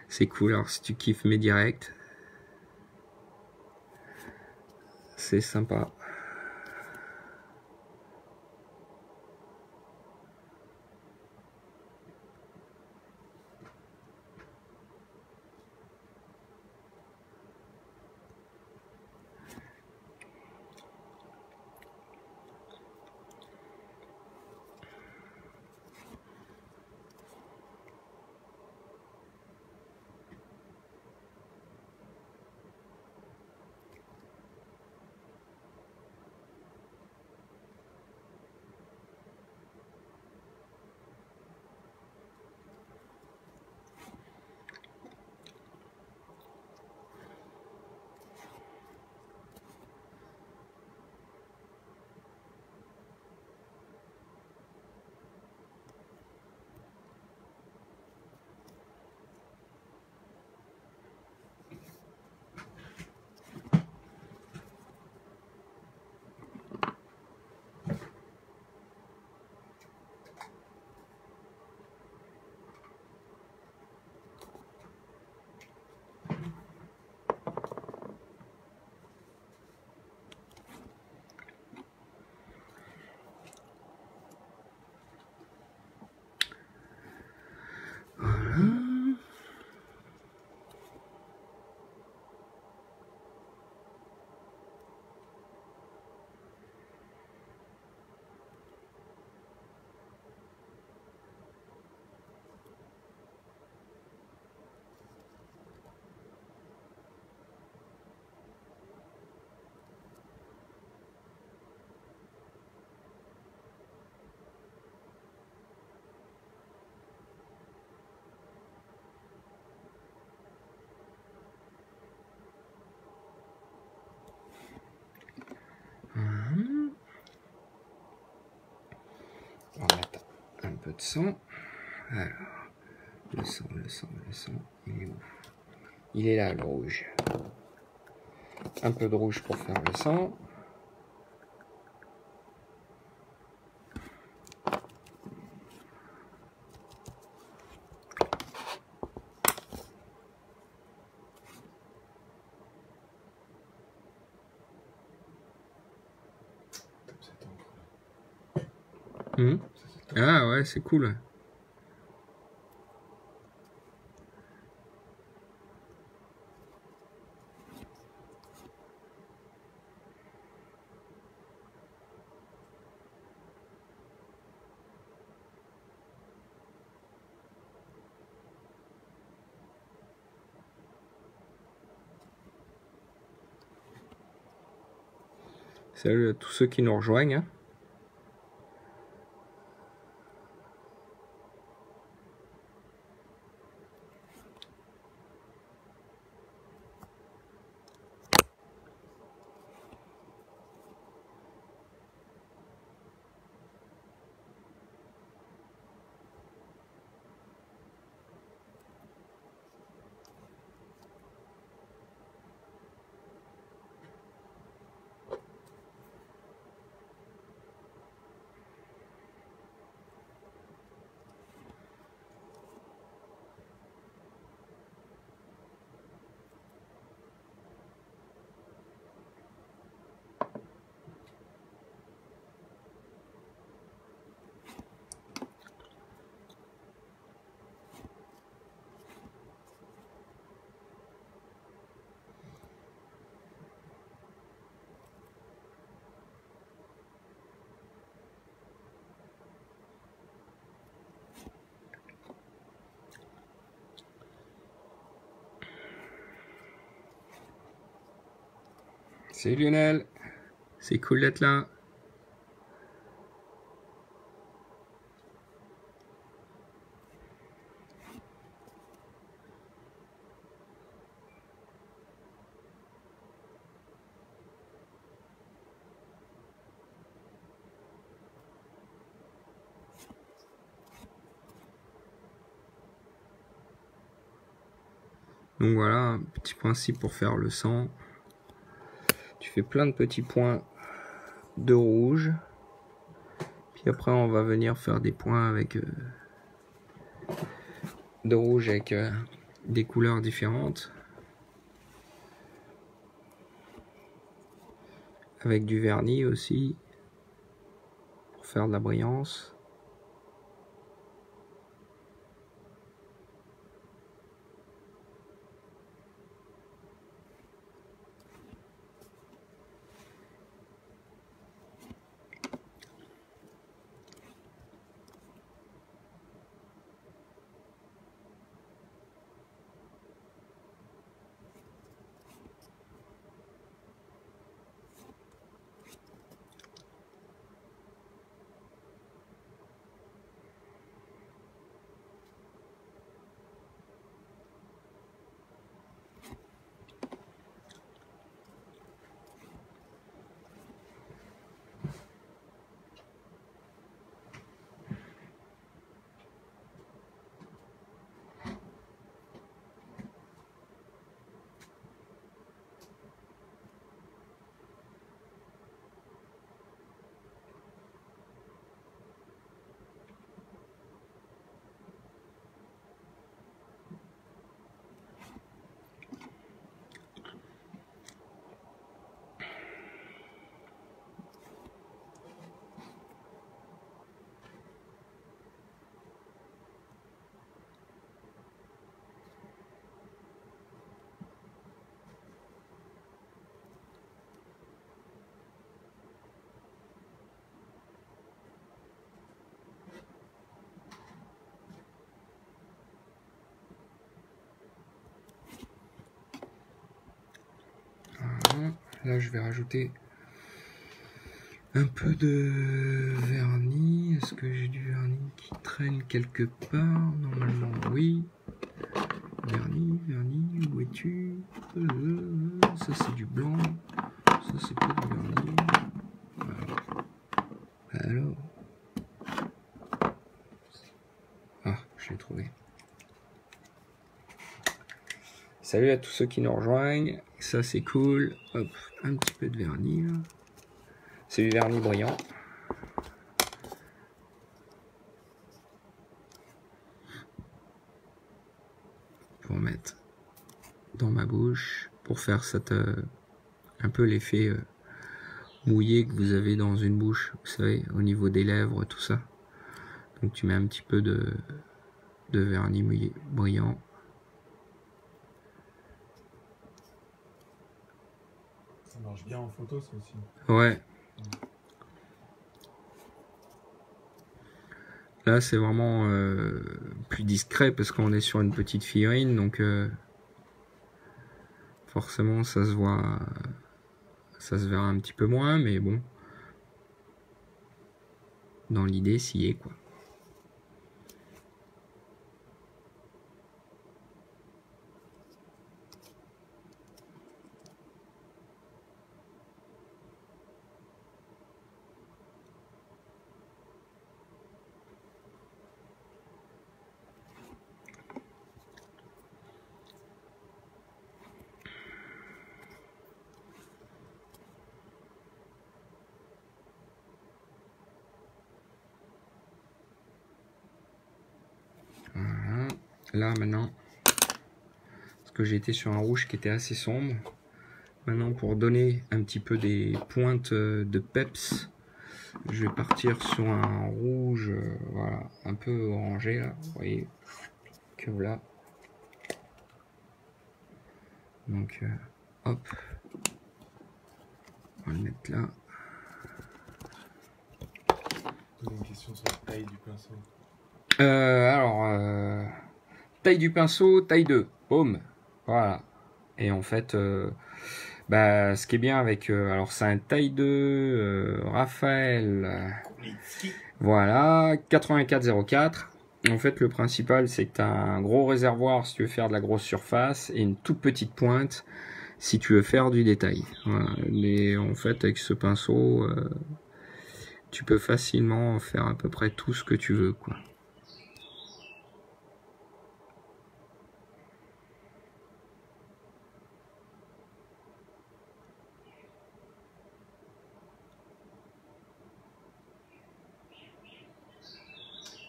C'est cool. Alors si tu kiffes mes directs, c'est sympa. de sang. Alors, le sang, il est où? Il est là, le rouge. Un peu de rouge pour faire le sang. Ah ouais, c'est cool. Salut à tous ceux qui nous rejoignent. C'est Lionel, c'est cool d'être là. Donc voilà, un petit principe pour faire le sang. Tu fais plein de petits points de rouge. Puis après on va venir faire des points avec de rouge avec des couleurs différentes. Avec du vernis aussi. Pour faire de la brillance. Là, je vais rajouter un peu de vernis. Est-ce que j'ai du vernis qui traîne quelque part? Normalement, oui. Vernis, où es-tu? Ça, c'est du blanc. Ça, c'est pas du vernis. Alors. Salut à tous ceux qui nous rejoignent. Ça c'est cool. Hop, un petit peu de vernis. C'est du vernis brillant. Pour mettre dans ma bouche. Pour faire cette, un peu l'effet mouillé que vous avez dans une bouche. Vous savez, au niveau des lèvres, tout ça. Donc tu mets un petit peu de vernis mouillé, brillant. Ça marche bien en photo, ça aussi. Ouais. Là, c'est vraiment plus discret parce qu'on est sur une petite figurine, donc forcément, ça se voit, ça se verra un petit peu moins, mais bon, dans l'idée, s'y est quoi. Voilà. Là maintenant, parce que j'ai été sur un rouge qui était assez sombre. Maintenant, pour donner un petit peu des pointes de peps, je vais partir sur un rouge, voilà, un peu orangé là. Vous voyez que là. Donc, hop, on va le mettre là. Une question sur la taille du pinceau. Taille du pinceau, taille 2. Boum. Voilà. Et en fait, bah, ce qui est bien avec... alors, c'est un taille 2 Raphaël. Voilà, 8404. En fait, le principal, c'est que tu as un gros réservoir si tu veux faire de la grosse surface et une toute petite pointe si tu veux faire du détail. Voilà. Mais en fait, avec ce pinceau, tu peux facilement faire à peu près tout ce que tu veux, quoi.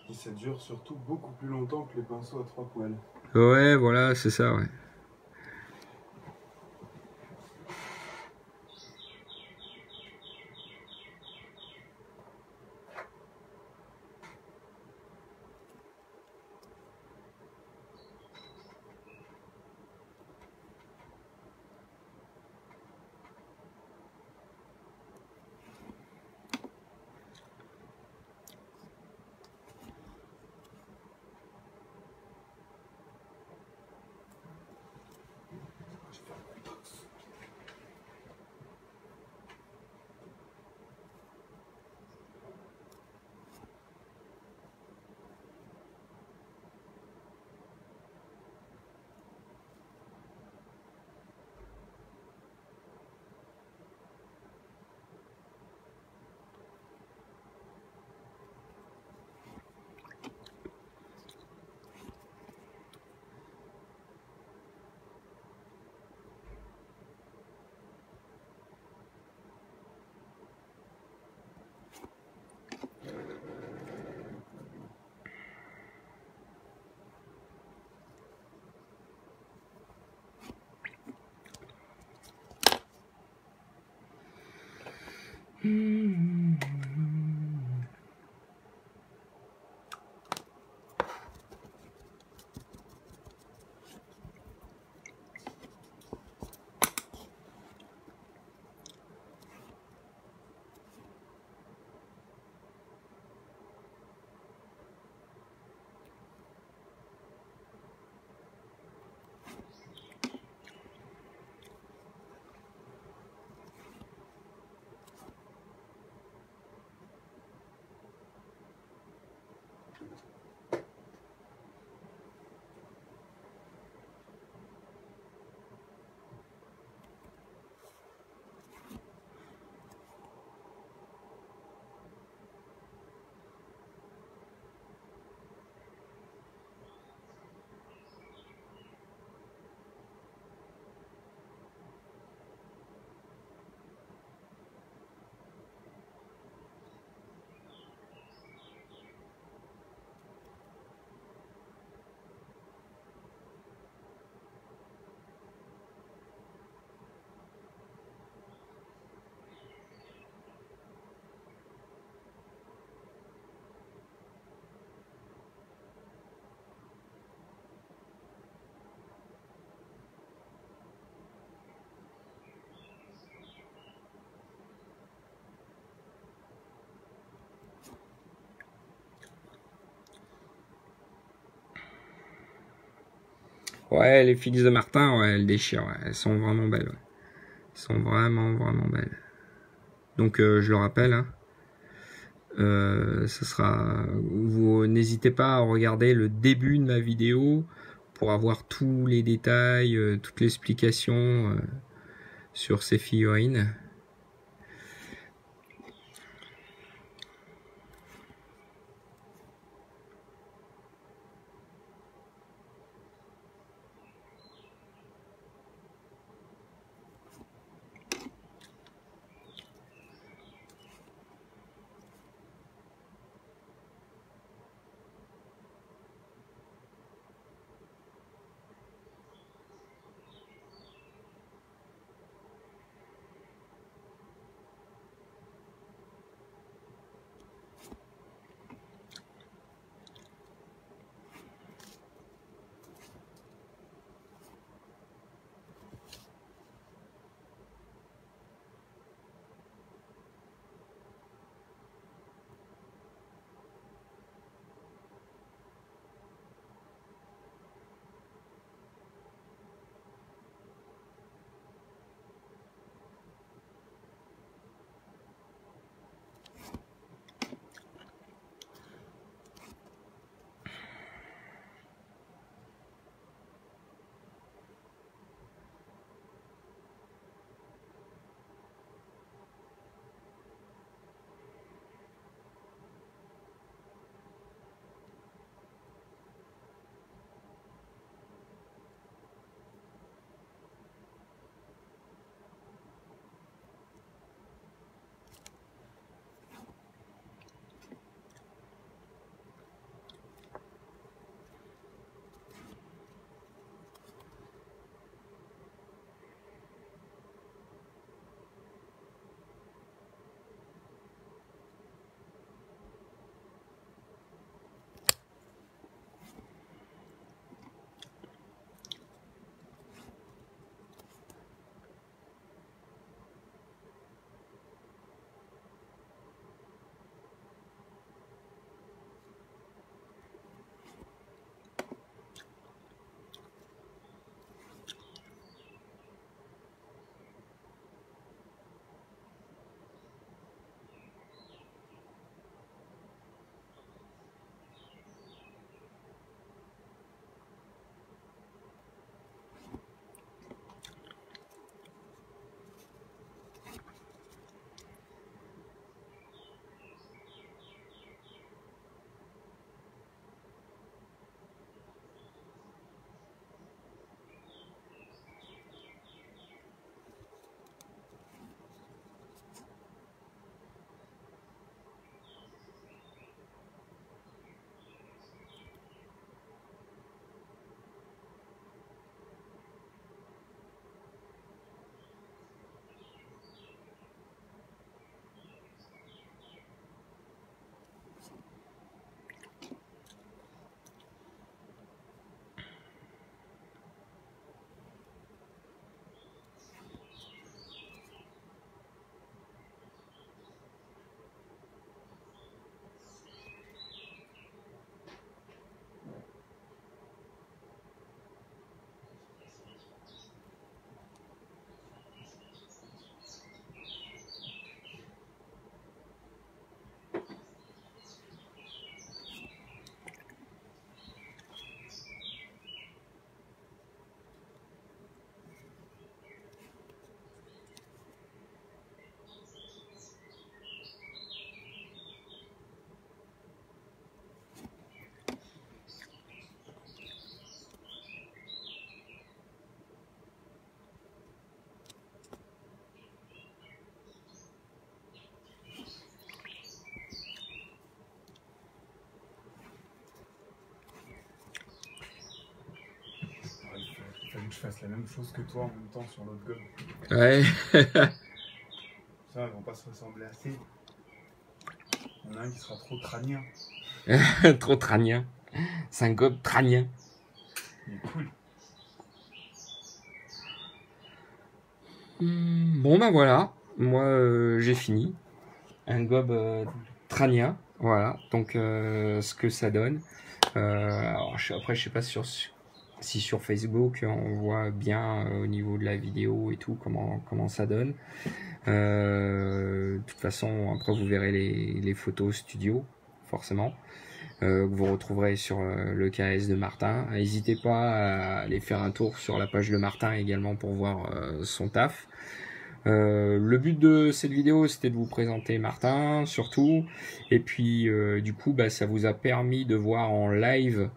Et ça dure surtout beaucoup plus longtemps que les pinceaux à 3 poils. Ouais, voilà, c'est ça, ouais. Ouais, les fils de Martin, ouais, elles déchirent. Ouais. Elles sont vraiment belles. Ouais. Elles sont vraiment, vraiment belles. Donc, je le rappelle, hein, ce sera. Vous n'hésitez pas à regarder le début de ma vidéo pour avoir tous les détails, toute l'explication sur ces figurines. Je fasse la même chose que toi en même temps sur l'autre gobe. Ouais. Ça, ils vont pas se ressembler assez. Il y en a un qui sera trop crânien. Trop trânien. C'est un gobe trânien. Il est cool. Bon ben voilà, moi j'ai fini. Un gobe trânien, voilà, donc ce que ça donne. Alors après je sais pas sur si sur Facebook on voit bien au niveau de la vidéo et tout comment ça donne. De toute façon, après vous verrez les photos studio, forcément, que vous retrouverez sur le KS de Martin. N'hésitez pas à aller faire un tour sur la page de Martin également pour voir son taf. Le but de cette vidéo, c'était de vous présenter Martin surtout, et puis du coup ça vous a permis de voir en live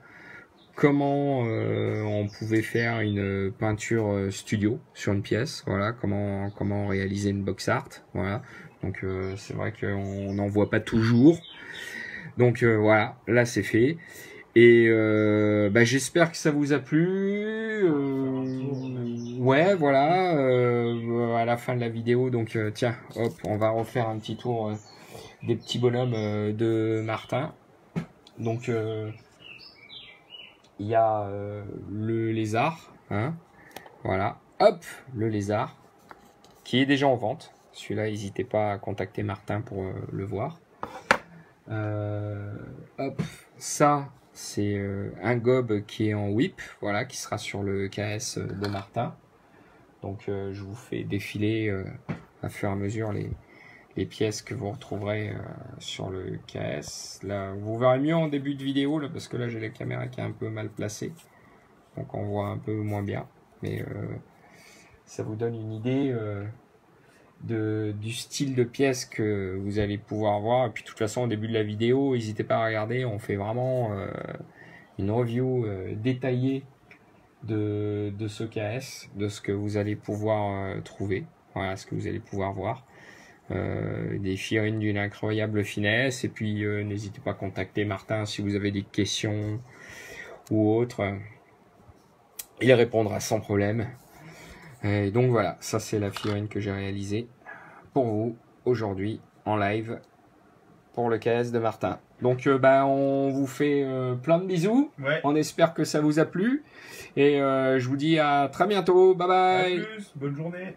comment on pouvait faire une peinture studio sur une pièce, voilà, comment réaliser une box art, voilà. Donc c'est vrai qu'on n'en voit pas toujours, donc voilà, là c'est fait. Et j'espère que ça vous a plu. Ouais, voilà, à la fin de la vidéo, donc tiens, hop, on va refaire un petit tour des petits bonhommes de Martin. Donc il y a le lézard, hein, voilà, hop, le lézard, qui est déjà en vente. Celui-là, n'hésitez pas à contacter Martin pour le voir. Hop, ça, c'est un gob qui est en whip, voilà, qui sera sur le KS de Martin. Donc je vous fais défiler à fur et à mesure les pièces que vous retrouverez sur le KS. Là, vous verrez mieux en début de vidéo, là, parce que là j'ai la caméra qui est un peu mal placée, donc on voit un peu moins bien, mais ça vous donne une idée du style de pièce que vous allez pouvoir voir. Et puis de toute façon, au début de la vidéo, n'hésitez pas à regarder, on fait vraiment une review détaillée de ce KS, de ce que vous allez pouvoir trouver, voilà, ce que vous allez pouvoir voir. Des figurines d'une incroyable finesse, et puis n'hésitez pas à contacter Martin si vous avez des questions ou autres, il répondra sans problème. Et donc voilà, ça c'est la figurine que j'ai réalisée pour vous aujourd'hui en live pour le KS de Martin. Donc on vous fait plein de bisous, ouais. On espère que ça vous a plu, et je vous dis à très bientôt, bye bye. À plus, bonne journée.